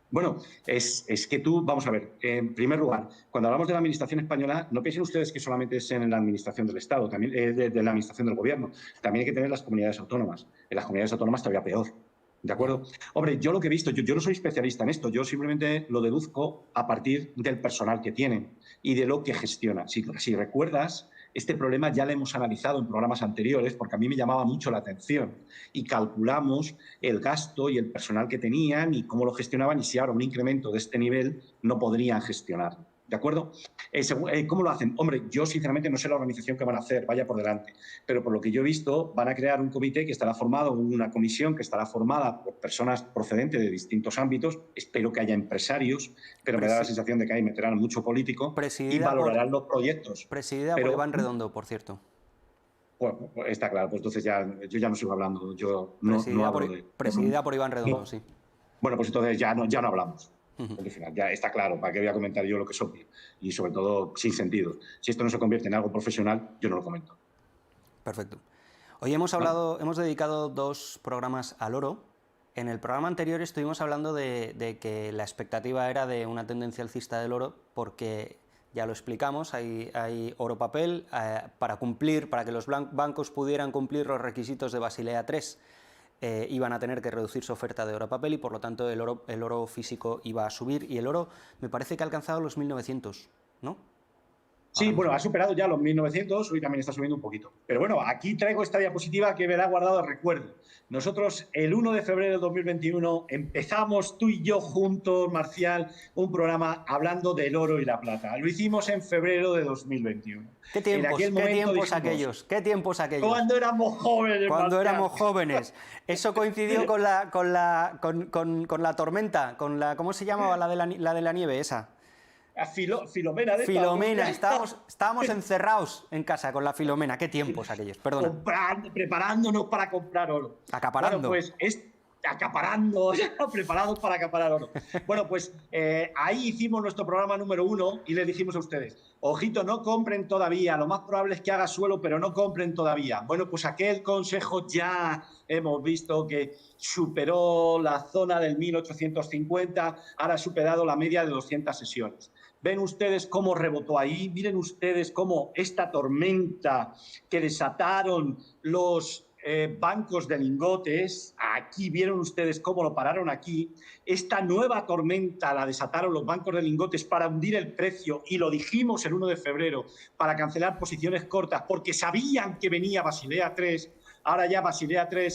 Bueno, es que vamos a ver, en primer lugar, cuando hablamos de la administración española, no piensen ustedes que solamente es en la administración del Estado, también de la administración del gobierno, también hay que tener las comunidades autónomas. En las comunidades autónomas todavía peor. ¿De acuerdo? Hombre, yo lo que he visto, yo no soy especialista en esto, yo simplemente lo deduzco a partir del personal que tienen y de lo que gestiona. Si recuerdas, este problema ya lo hemos analizado en programas anteriores porque a mí me llamaba mucho la atención y calculamos el gasto y el personal que tenían y cómo lo gestionaban y si ahora un incremento de este nivel no podrían gestionarlo. ¿De acuerdo? ¿Cómo lo hacen? Hombre, yo sinceramente no sé la organización que van a hacer, vaya por delante, pero por lo que yo he visto van a crear un comité que estará formado, una comisión que estará formada por personas procedentes de distintos ámbitos, espero que haya empresarios, pero me da la sensación de que ahí meterán mucho político y valorarán los proyectos. Presidida por Iván Redondo, por cierto. Bueno, está claro, pues entonces yo ya no sigo hablando, Presidida por Iván Redondo, sí. Bueno, pues entonces ya no hablamos. Al final, ya está claro, ¿para qué voy a comentar yo lo que es obvio? Y sobre todo, sin sentido. Si esto no se convierte en algo profesional, yo no lo comento. Perfecto. Hoy hemos dedicado 2 programas al oro. En el programa anterior estuvimos hablando de que la expectativa era de una tendencia alcista del oro, porque ya lo explicamos, hay oro papel para que los bancos pudieran cumplir los requisitos de Basilea III. Iban a tener que reducir su oferta de oro papel y por lo tanto el oro físico iba a subir y el oro me parece que ha alcanzado los 1900, ¿no? Sí, bueno, ha superado ya los 1900, hoy también está subiendo un poquito. Pero bueno, aquí traigo esta diapositiva que me la ha guardado de recuerdo. Nosotros, el 1 de febrero de 2021, empezamos tú y yo juntos, Marcial, un programa hablando del oro y la plata. Lo hicimos en febrero de 2021. ¿Qué tiempos aquellos? Cuando éramos jóvenes. Cuando éramos jóvenes. Eso coincidió con la tormenta, ¿cómo se llamaba la de la nieve esa? Filomena. Filomena, estábamos encerrados en casa con la Filomena. ¿Qué tiempos aquellos? Perdona. Preparándonos para comprar oro. Acaparando. Bueno, pues acaparando, preparados para acaparar oro. Bueno, pues ahí hicimos nuestro programa número 1 y les dijimos a ustedes, ojito, no compren todavía, lo más probable es que haga suelo, pero no compren todavía. Bueno, pues aquel consejo ya hemos visto que superó la zona del 1850, ahora ha superado la media de 200 sesiones. Ven ustedes cómo rebotó ahí, miren ustedes cómo esta tormenta que desataron los bancos de lingotes, aquí vieron ustedes cómo lo pararon aquí, esta nueva tormenta la desataron los bancos de lingotes para hundir el precio y lo dijimos el 1 de febrero para cancelar posiciones cortas porque sabían que venía Basilea III, ahora ya Basilea III,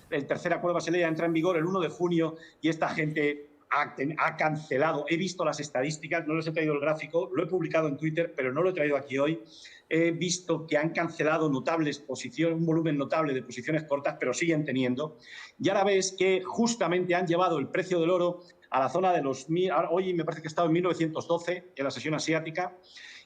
el tercer acuerdo de Basilea entra en vigor el 1 de junio y esta gente ha cancelado. He visto las estadísticas, no les he traído el gráfico, lo he publicado en Twitter, pero no lo he traído aquí hoy. He visto que han cancelado notables posiciones, un volumen notable de posiciones cortas, pero siguen teniendo. Y ahora ves que justamente han llevado el precio del oro a la zona de los... Hoy me parece que he estado en 1912, en la sesión asiática.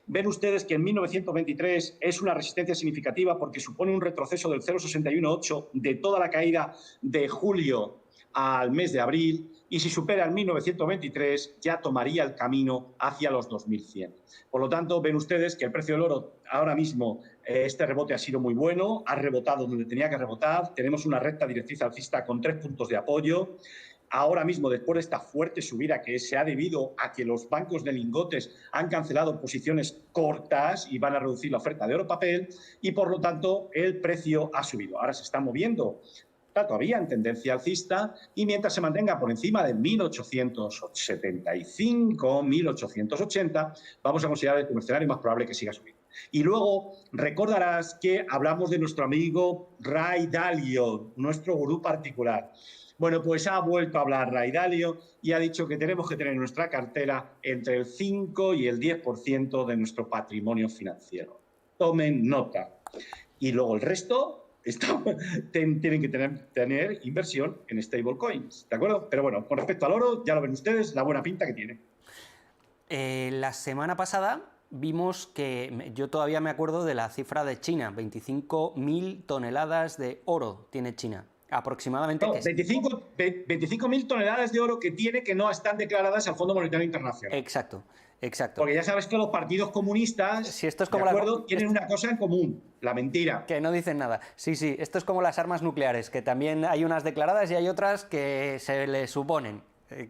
Ven ustedes que en 1923 es una resistencia significativa porque supone un retroceso del 0,618 de toda la caída de julio al mes de abril, y si supera el 1923 ya tomaría el camino hacia los 2100. Por lo tanto, ven ustedes que el precio del oro ahora mismo, este rebote ha sido muy bueno, ha rebotado donde tenía que rebotar, tenemos una recta directriz alcista con 3 puntos de apoyo. Ahora mismo, después de esta fuerte subida que se ha debido a que los bancos de lingotes han cancelado posiciones cortas y van a reducir la oferta de oro papel, y por lo tanto el precio ha subido. Ahora se está moviendo, está todavía en tendencia alcista, y mientras se mantenga por encima de 1875, 1880, vamos a considerar el escenario más probable que siga subiendo. Y luego recordarás que hablamos de nuestro amigo Ray Dalio, nuestro gurú particular. Bueno, pues ha vuelto a hablar Ray Dalio y ha dicho que tenemos que tener en nuestra cartera entre el 5 y el 10% de nuestro patrimonio financiero. Tomen nota. Y luego el resto tienen que tener inversión en stablecoins, ¿de acuerdo? Pero bueno, con respecto al oro, ya lo ven ustedes, la buena pinta que tiene. La semana pasada vimos que, yo todavía me acuerdo de la cifra de China, 25.000 toneladas de oro tiene China. Aproximadamente. No, 25.000 toneladas de oro que tiene, que no están declaradas al Fondo Monetario Internacional. Exacto, exacto. Porque ya sabes que los partidos comunistas, si esto es como de acuerdo, tienen una cosa en común, la mentira. Que no dicen nada. Sí, sí, esto es como las armas nucleares, que también hay unas declaradas y hay otras que se le suponen. Y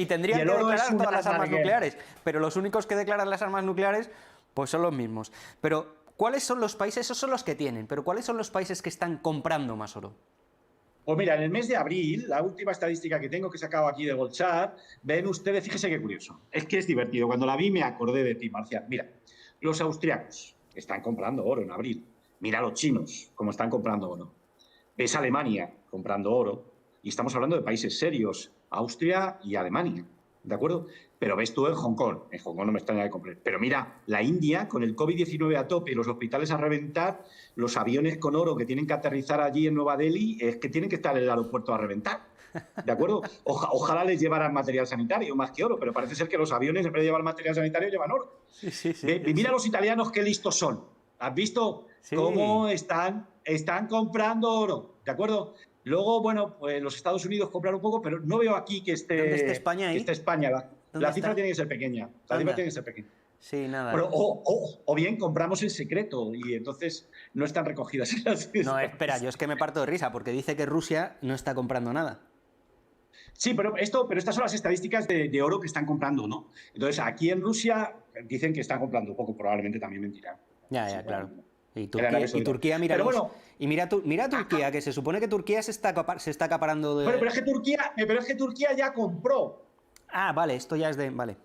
tendrían que declarar todas las armas nucleares, pero los únicos que declaran las armas nucleares pues son los mismos. Pero ¿cuáles son los países? Esos son los que tienen, pero ¿cuáles son los países que están comprando más oro? Pues mira, en el mes de abril, la última estadística que tengo que he sacado aquí de Goldchart, ven ustedes, fíjese qué curioso, es que es divertido. Cuando la vi me acordé de ti, Marcial. Mira, los austriacos están comprando oro en abril. Mira los chinos, cómo están comprando oro. Ves Alemania comprando oro. Y estamos hablando de países serios, Austria y Alemania, ¿de acuerdo? Pero ves tú en Hong Kong no me extraña de comprar. Pero mira, la India, con el COVID-19 a tope y los hospitales a reventar, los aviones con oro que tienen que aterrizar allí en Nueva Delhi, es que tienen que estar en el aeropuerto a reventar, ¿de acuerdo? Ojalá les llevaran material sanitario más que oro, pero parece ser que los aviones, en vez de llevar material sanitario, llevan oro. Sí, Y mira los italianos qué listos son. ¿Has visto cómo están comprando oro? ¿De acuerdo? Luego, bueno, pues los Estados Unidos compran un poco, pero no veo aquí que esté... ¿Dónde está España ahí? Que esté España. La cifra tiene que ser pequeña. La cifra tiene que ser pequeña. Sí, nada. Pero, o bien compramos en secreto y entonces no están recogidas en las cifras. No, espera, yo es que me parto de risa porque dice que Rusia no está comprando nada. Sí, pero estas son las estadísticas de oro que están comprando, ¿no? Entonces, aquí en Rusia dicen que están comprando un poco, probablemente también mentirán. Ya, claro. Y Turquía, mira, pero bueno, mira Turquía, que se supone que Turquía se está acaparando de... Pero es que Turquía ya compró. Ah, vale, esto ya es de... Vale.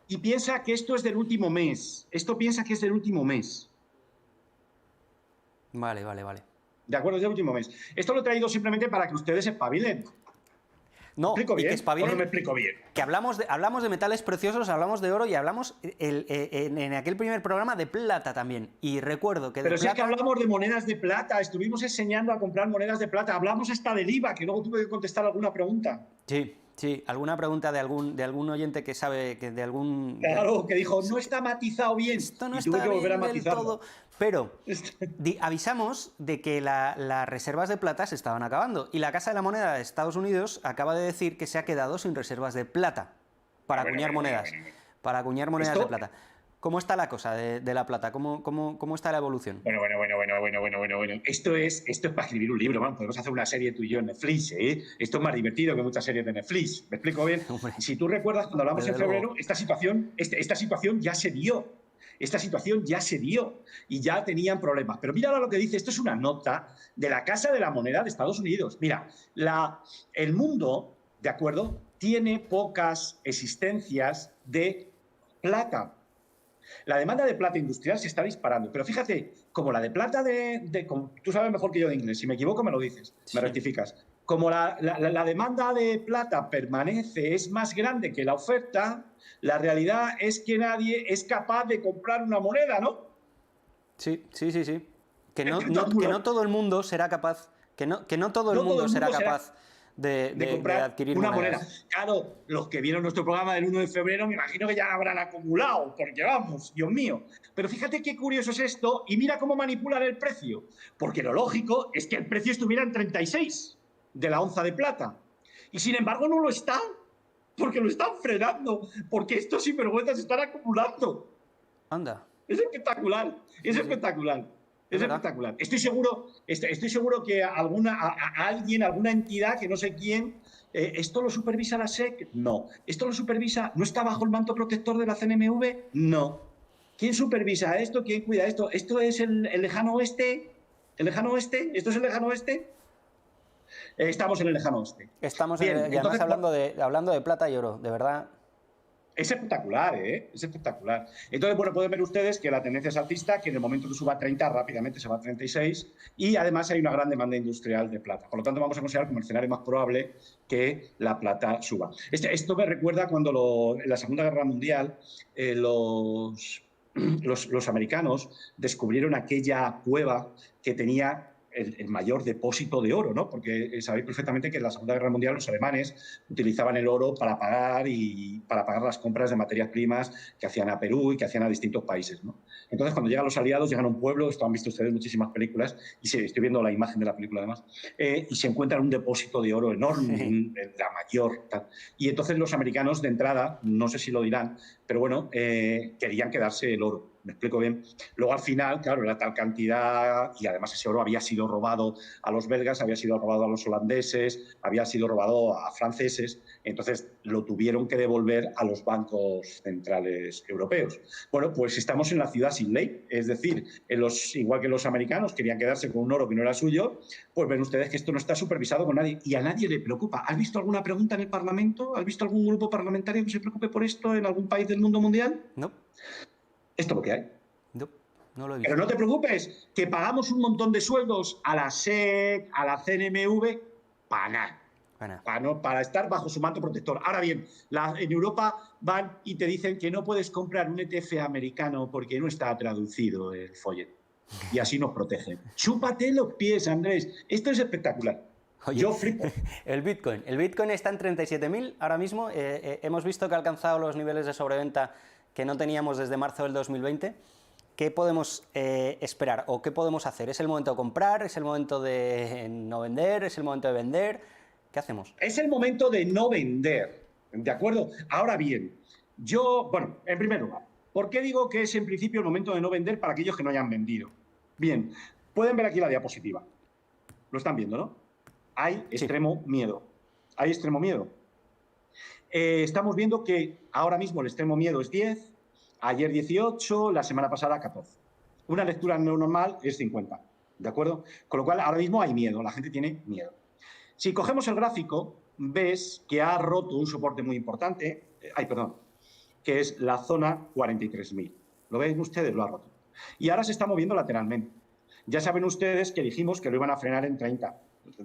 Y piensa que esto es del último mes. Vale. De acuerdo, es del último mes. Esto lo he traído simplemente para que ustedes se espabilen. No, ¿Me explico bien? que espabilen, ¿O no me explico bien? Que hablamos de metales preciosos, hablamos de oro y hablamos en aquel primer programa de plata también. Y recuerdo que... Pero si es que hablamos de monedas de plata, estuvimos enseñando a comprar monedas de plata, hablamos hasta del IVA, que luego tuve que contestar alguna pregunta. Sí, alguna pregunta de algún oyente que sabe que de algún... Claro, que dijo, no está matizado bien. Esto no y está tuve que volver a bien del matizarlo. todo. Pero avisamos de que las reservas de plata se estaban acabando. Y la Casa de la Moneda de Estados Unidos acaba de decir que se ha quedado sin reservas de plata para acuñar monedas. Para acuñar monedas de plata. ¿Cómo está la cosa de la plata? ¿Cómo está la evolución? Bueno. Esto es para escribir un libro, man. Podemos hacer una serie tú y yo en Netflix, ¿eh? Esto es más divertido que muchas series de Netflix. ¿Me explico bien? Hombre, si tú recuerdas, cuando hablamos en febrero, luego. esta situación ya se dio. Esta situación ya se dio y ya tenían problemas. Pero mira lo que dice, esto es una nota de la Casa de la Moneda de Estados Unidos. Mira, el mundo, ¿de acuerdo?, tiene pocas existencias de plata. La demanda de plata industrial se está disparando, pero fíjate, como la de plata tú sabes mejor que yo de inglés, si me equivoco me lo dices, me rectificas. Como la demanda de plata permanece, es más grande que la oferta, la realidad es que nadie es capaz de comprar una moneda, ¿no? Sí. Que no todo el mundo será capaz, que no todo el mundo será capaz de comprar adquirir una monedas. moneda. Claro, los que vieron nuestro programa del 1 de febrero me imagino que ya habrán acumulado, porque vamos, Dios mío. Pero fíjate qué curioso es esto y mira cómo manipulan el precio, porque lo lógico es que el precio estuviera en 36. de la onza de plata. Y sin embargo no lo está, porque lo están frenando, porque estos sinvergüenzas están acumulando. Anda. Es espectacular, es espectacular. Es espectacular. Estoy seguro que alguien, alguna entidad, que no sé quién, ¿esto lo supervisa la SEC? No. ¿Esto lo supervisa? ¿No está bajo el manto protector de la CNMV? No. ¿Quién supervisa esto? ¿Quién cuida esto? ¿Esto es el lejano oeste? ¿El lejano oeste? ¿Esto es el lejano oeste? Estamos en el lejano oeste. Estamos Bien, y además entonces, hablando de plata y oro, de verdad. es espectacular, ¿eh? Es espectacular. Entonces, bueno, pueden ver ustedes que la tendencia es alcista, que en el momento que suba a 30, rápidamente se va a 36, y además hay una gran demanda industrial de plata. Por lo tanto, vamos a considerar como el escenario más probable que la plata suba. Esto me recuerda cuando en la Segunda Guerra Mundial los americanos descubrieron aquella cueva que tenía el mayor depósito de oro, ¿no? Porque sabéis perfectamente que en la Segunda Guerra Mundial los alemanes utilizaban el oro para pagar las compras de materias primas que hacían a Perú y que hacían a distintos países, ¿no? Entonces, cuando llegan los aliados, llegan a un pueblo, esto han visto ustedes muchísimas películas, y estoy viendo la imagen de la película además, y se encuentran un depósito de oro enorme, la mayor. Tal. Y entonces los americanos de entrada, no sé si lo dirán, pero bueno, querían quedarse el oro. ¿Me explico bien? Luego, al final, claro, era tal cantidad, y además ese oro había sido robado a los belgas, había sido robado a los holandeses, había sido robado a franceses, entonces lo tuvieron que devolver a los bancos centrales europeos. Bueno, pues estamos en la ciudad sin ley, es decir, igual que los americanos querían quedarse con un oro que no era suyo, pues ven ustedes que esto no está supervisado con nadie, y a nadie le preocupa. ¿Has visto alguna pregunta en el Parlamento? ¿Has visto algún grupo parlamentario que se preocupe por esto en algún país del mundo mundial? No. Esto es lo que hay. No lo he visto. Pero no te preocupes, que pagamos un montón de sueldos a la SEC, a la CNMV, para nada. Para estar bajo su manto protector. Ahora bien, en Europa van y te dicen que no puedes comprar un ETF americano porque no está traducido el folleto. Y así nos protegen. Chúpate los pies, Andrés. Esto es espectacular. Oye, yo flipo. El Bitcoin está en 37.000 ahora mismo. Hemos visto que ha alcanzado los niveles de sobreventa que no teníamos desde marzo del 2020. ¿Qué podemos esperar o qué podemos hacer? ¿Es el momento de comprar? ¿Es el momento de no vender? ¿Es el momento de vender? ¿Qué hacemos? Es el momento de no vender, ¿de acuerdo? Ahora bien, en primer lugar, ¿por qué digo que es en principio el momento de no vender para aquellos que no hayan vendido? Bien, pueden ver aquí la diapositiva. Lo están viendo, ¿no? Hay extremo miedo. Hay extremo miedo. Estamos viendo que ahora mismo el extremo miedo es 10, ayer 18, la semana pasada 14. Una lectura no normal es 50, ¿de acuerdo? Con lo cual ahora mismo hay miedo, la gente tiene miedo. Si cogemos el gráfico, ves que ha roto un soporte muy importante, que es la zona 43.000. ¿Lo ven ustedes? Lo ha roto. Y ahora se está moviendo lateralmente. Ya saben ustedes que dijimos que lo iban a frenar en 30,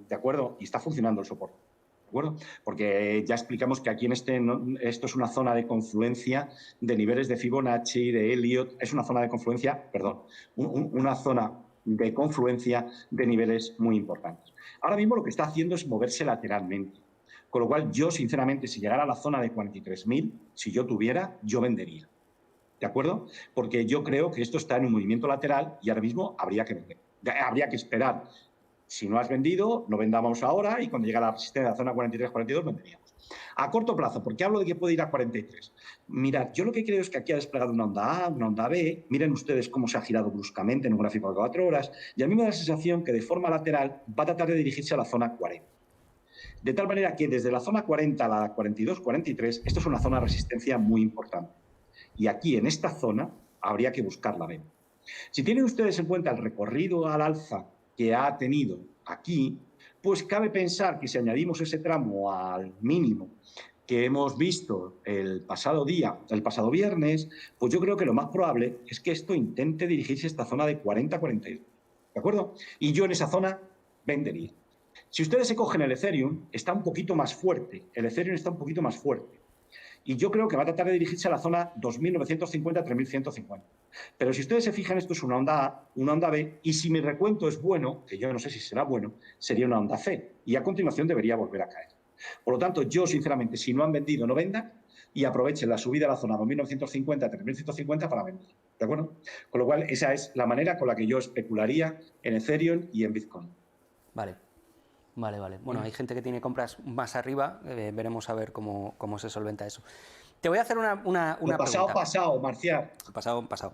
¿de acuerdo? Y está funcionando el soporte. ¿De acuerdo? Porque ya explicamos que aquí esto es una zona de confluencia de niveles de Fibonacci, de Elliott, es una zona de confluencia, una zona de confluencia de niveles muy importantes. Ahora mismo lo que está haciendo es moverse lateralmente, con lo cual yo, sinceramente, si llegara a la zona de 43.000, si yo tuviera, yo vendería. ¿De acuerdo? Porque yo creo que esto está en un movimiento lateral y ahora mismo habría que vender. Habría que esperar. Si no has vendido, no vendamos ahora y cuando llegue a la resistencia de la zona 43-42 venderíamos. A corto plazo, ¿por qué hablo de que puede ir a 43? Mirad, yo lo que creo es que aquí ha desplegado una onda A, una onda B. Miren ustedes cómo se ha girado bruscamente en un gráfico de 4 horas. Y a mí me da la sensación que de forma lateral va a tratar de dirigirse a la zona 40. De tal manera que desde la zona 40 a la 42-43, esto es una zona de resistencia muy importante. Y aquí, en esta zona, habría que buscar la venta. Si tienen ustedes en cuenta el recorrido al alza que ha tenido aquí, pues cabe pensar que si añadimos ese tramo al mínimo que hemos visto el pasado viernes, pues yo creo que lo más probable es que esto intente dirigirse a esta zona de 40-42. ¿De acuerdo? Y yo en esa zona vendería. Si ustedes se cogen el Ethereum, está un poquito más fuerte. El Ethereum está un poquito más fuerte. Y yo creo que va a tratar de dirigirse a la zona 2.950-3.150. Pero si ustedes se fijan, esto es una onda A, una onda B, y si mi recuento es bueno, que yo no sé si será bueno, sería una onda C. Y a continuación debería volver a caer. Por lo tanto, yo, sinceramente, si no han vendido, no vendan y aprovechen la subida a la zona 2.950-3.150 para vender. ¿De acuerdo? Con lo cual, esa es la manera con la que yo especularía en Ethereum y en Bitcoin. Vale. Vale, vale. Bueno, hay gente que tiene compras más arriba, veremos a ver cómo se solventa eso. Te voy a hacer una Lo pasado, pregunta. pasado, Marcial. Pasado, pasado.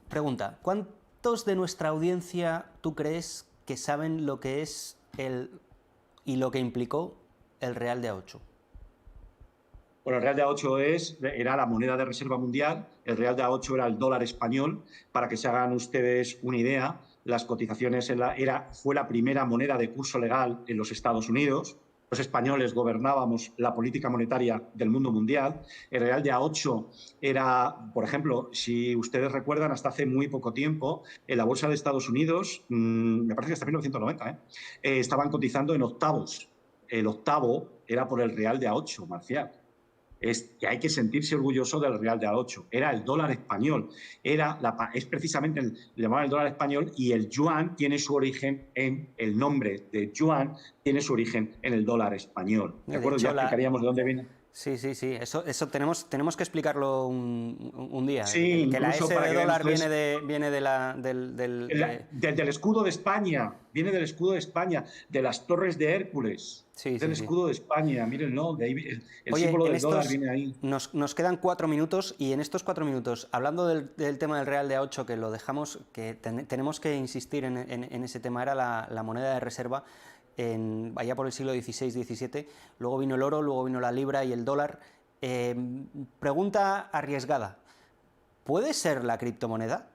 Pregunta, ¿cuántos de nuestra audiencia tú crees que saben lo que es y lo que implicó el Real de A8? Bueno, el Real de A8 era la moneda de reserva mundial, el Real de A8 era el dólar español. Para que se hagan ustedes una idea, las cotizaciones fue la primera moneda de curso legal en los Estados Unidos. Los españoles gobernábamos la política monetaria del mundo mundial. El Real de A8 era, por ejemplo, si ustedes recuerdan, hasta hace muy poco tiempo, en la bolsa de Estados Unidos, me parece que hasta 1990, estaban cotizando en octavos. El octavo era por el Real de A8, Marcial. Es que hay que sentirse orgulloso del Real de A8. Era el dólar español. Es precisamente le llamaban el dólar español, y el yuan tiene su origen el nombre de yuan tiene su origen en el dólar español. ¿De acuerdo? Ya explicaríamos de dónde viene. Sí. Eso tenemos que explicarlo un día. Sí, que la S de dólar ustedes... viene del escudo de España. Viene del escudo de España, de las torres de Hércules. Del escudo de España, mírenlo, de ahí, el símbolo del dólar viene ahí. Nos quedan 4 minutos, y en estos 4 minutos, hablando del tema del Real de A8, que lo dejamos, que tenemos que insistir en ese tema, era la moneda de reserva allá por el siglo XVI-XVII, luego vino el oro, luego vino la libra y el dólar. Pregunta arriesgada, ¿puede ser la criptomoneda?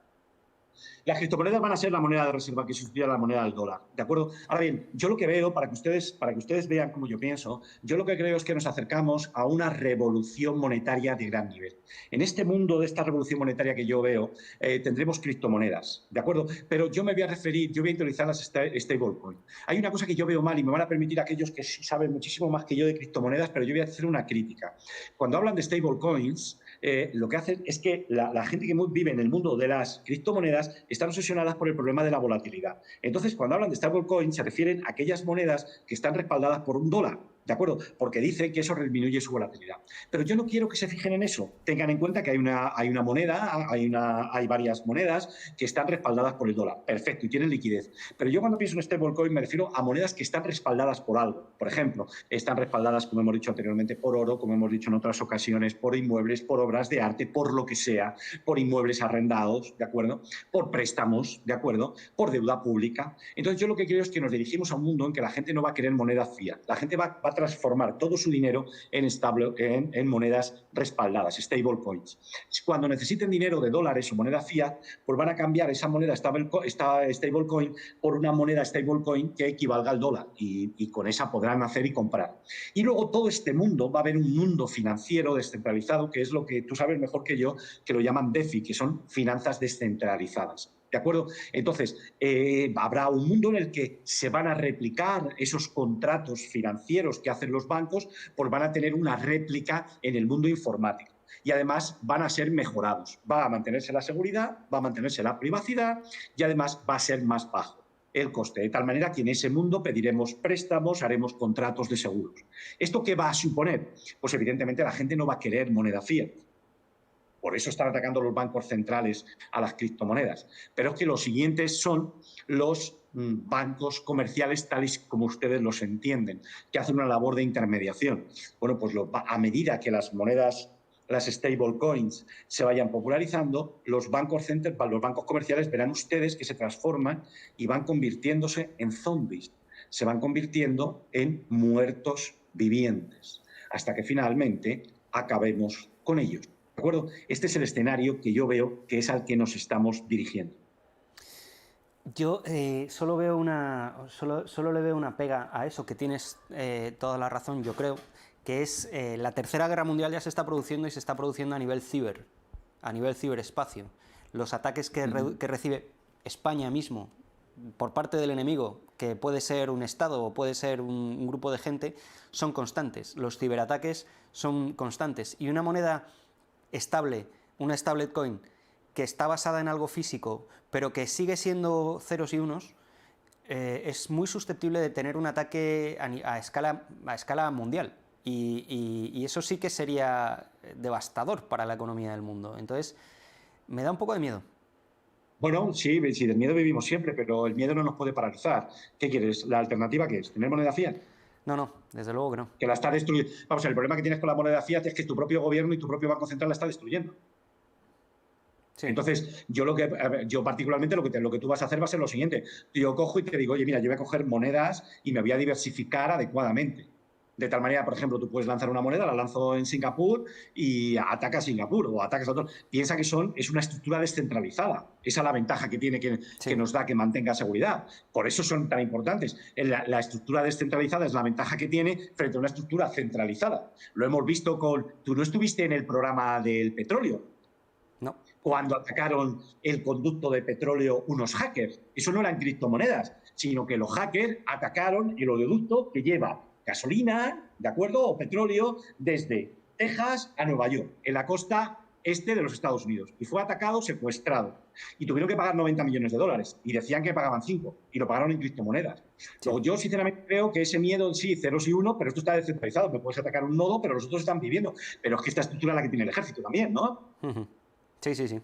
Las criptomonedas van a ser la moneda de reserva que sustituya a la moneda del dólar, ¿de acuerdo? Ahora bien, yo lo que veo, para que ustedes vean cómo yo pienso, yo lo que creo es que nos acercamos a una revolución monetaria de gran nivel. En este mundo de esta revolución monetaria que yo veo, tendremos criptomonedas, ¿de acuerdo? Pero yo voy a utilizar las stablecoin. Hay una cosa que yo veo mal, y me van a permitir aquellos que sí saben muchísimo más que yo de criptomonedas, pero yo voy a hacer una crítica. Cuando hablan de stablecoins, lo que hacen es que la gente que vive en el mundo de las criptomonedas están obsesionadas por el problema de la volatilidad. Entonces, cuando hablan de stablecoin, se refieren a aquellas monedas que están respaldadas por un dólar, ¿de acuerdo? Porque dicen que eso disminuye su volatilidad. Pero yo no quiero que se fijen en eso. Tengan en cuenta que hay una moneda, hay varias monedas que están respaldadas por el dólar. Perfecto, y tienen liquidez. Pero yo cuando pienso en stablecoin me refiero a monedas que están respaldadas por algo. Por ejemplo, están respaldadas, como hemos dicho anteriormente, por oro, como hemos dicho en otras ocasiones, por inmuebles, por obras de arte, por lo que sea, por inmuebles arrendados, ¿de acuerdo? Por préstamos, ¿de acuerdo? Por deuda pública. Entonces, yo lo que quiero es que nos dirigimos a un mundo en que la gente no va a querer moneda fiat. La gente va a transformar todo su dinero en monedas respaldadas, stablecoins. Cuando necesiten dinero de dólares o moneda fiat, pues van a cambiar esa moneda stablecoin por una moneda stablecoin que equivalga al dólar, y con esa podrán hacer y comprar. Y luego todo este mundo, va a haber un mundo financiero descentralizado, que es lo que tú sabes mejor que yo, que lo llaman DeFi, que son finanzas descentralizadas. ¿De acuerdo? Entonces, habrá un mundo en el que se van a replicar esos contratos financieros que hacen los bancos, pues van a tener una réplica en el mundo informático. Y además van a ser mejorados. Va a mantenerse la seguridad, va a mantenerse la privacidad, y además va a ser más bajo el coste, de tal manera que en ese mundo pediremos préstamos, haremos contratos de seguros. ¿Esto qué va a suponer? Pues evidentemente la gente no va a querer moneda fiat. Por eso están atacando los bancos centrales a las criptomonedas. Pero es que los siguientes son los bancos comerciales, tales como ustedes los entienden, que hacen una labor de intermediación. Bueno, pues a medida que las monedas, las stablecoins, se vayan popularizando, los bancos comerciales verán ustedes que se transforman y van convirtiéndose en zombies. Se van convirtiendo en muertos vivientes, hasta que finalmente acabemos con ellos. ¿De acuerdo? Este es el escenario que yo veo que es al que nos estamos dirigiendo. Yo solo le veo una pega a eso, que tienes toda la razón, yo creo, que es la Tercera Guerra Mundial ya se está produciendo, y se está produciendo a nivel ciberespacio. Los ataques que recibe España mismo por parte del enemigo, que puede ser un Estado o puede ser un grupo de gente, son constantes. Los ciberataques son constantes. Y una moneda estable, una stablecoin, que está basada en algo físico, pero que sigue siendo ceros y unos, es muy susceptible de tener un ataque a escala mundial. Y eso sí que sería devastador para la economía del mundo. Entonces, me da un poco de miedo. Bueno, sí, sí, del miedo vivimos siempre, pero el miedo no nos puede paralizar. ¿Qué quieres? ¿La alternativa qué es? ¿Tener moneda fiat? No, desde luego que no. Que la está destruyendo. Vamos, el problema que tienes con la moneda fiat es que tu propio gobierno y tu propio Banco Central la está destruyendo. Sí. Entonces, yo particularmente lo que tú vas a hacer va a ser lo siguiente. Yo cojo y te digo, oye, mira, yo voy a coger monedas y me voy a diversificar adecuadamente. De tal manera, por ejemplo, tú puedes lanzar una moneda, la lanzo en Singapur y ataca a Singapur o atacas a otro. Piensa que es una estructura descentralizada. Esa es la ventaja que tiene que nos da que mantenga seguridad. Por eso son tan importantes. La estructura descentralizada es la ventaja que tiene frente a una estructura centralizada. Lo hemos visto con... Tú no estuviste en el programa del petróleo. No. Cuando atacaron el conducto de petróleo unos hackers. Eso no eran criptomonedas, sino que los hackers atacaron el oleoducto que lleva gasolina, ¿de acuerdo? O petróleo desde Texas a Nueva York, en la costa este de los Estados Unidos. Y fue atacado, secuestrado. Y tuvieron que pagar 90 millones de dólares. Y decían que pagaban 5. Y lo pagaron en criptomonedas. Sí. Luego, yo sinceramente creo que ese miedo, sí, ceros y unos, pero esto está descentralizado. Me puedes atacar un nodo, pero los otros están viviendo. Pero es que esta estructura es la que tiene el ejército también, ¿no? Sí.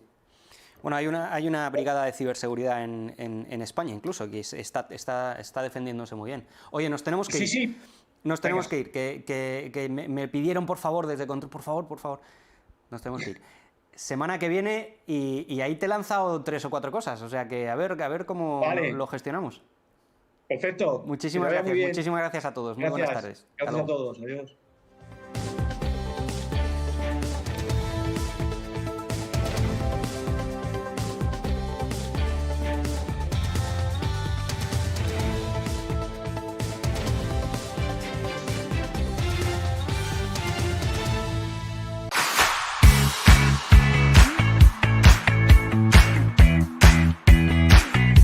Bueno, hay una brigada de ciberseguridad en España incluso, que está defendiéndose muy bien. Oye, nos tenemos que ir. Sí. Nos tenemos que ir, que me pidieron por favor desde control, por favor, nos tenemos que ir. Semana que viene y ahí te he lanzado 3 o 4 cosas, o sea que a ver cómo lo gestionamos. Perfecto. Muchísimas gracias a todos, muy buenas tardes. Gracias a todos, adiós.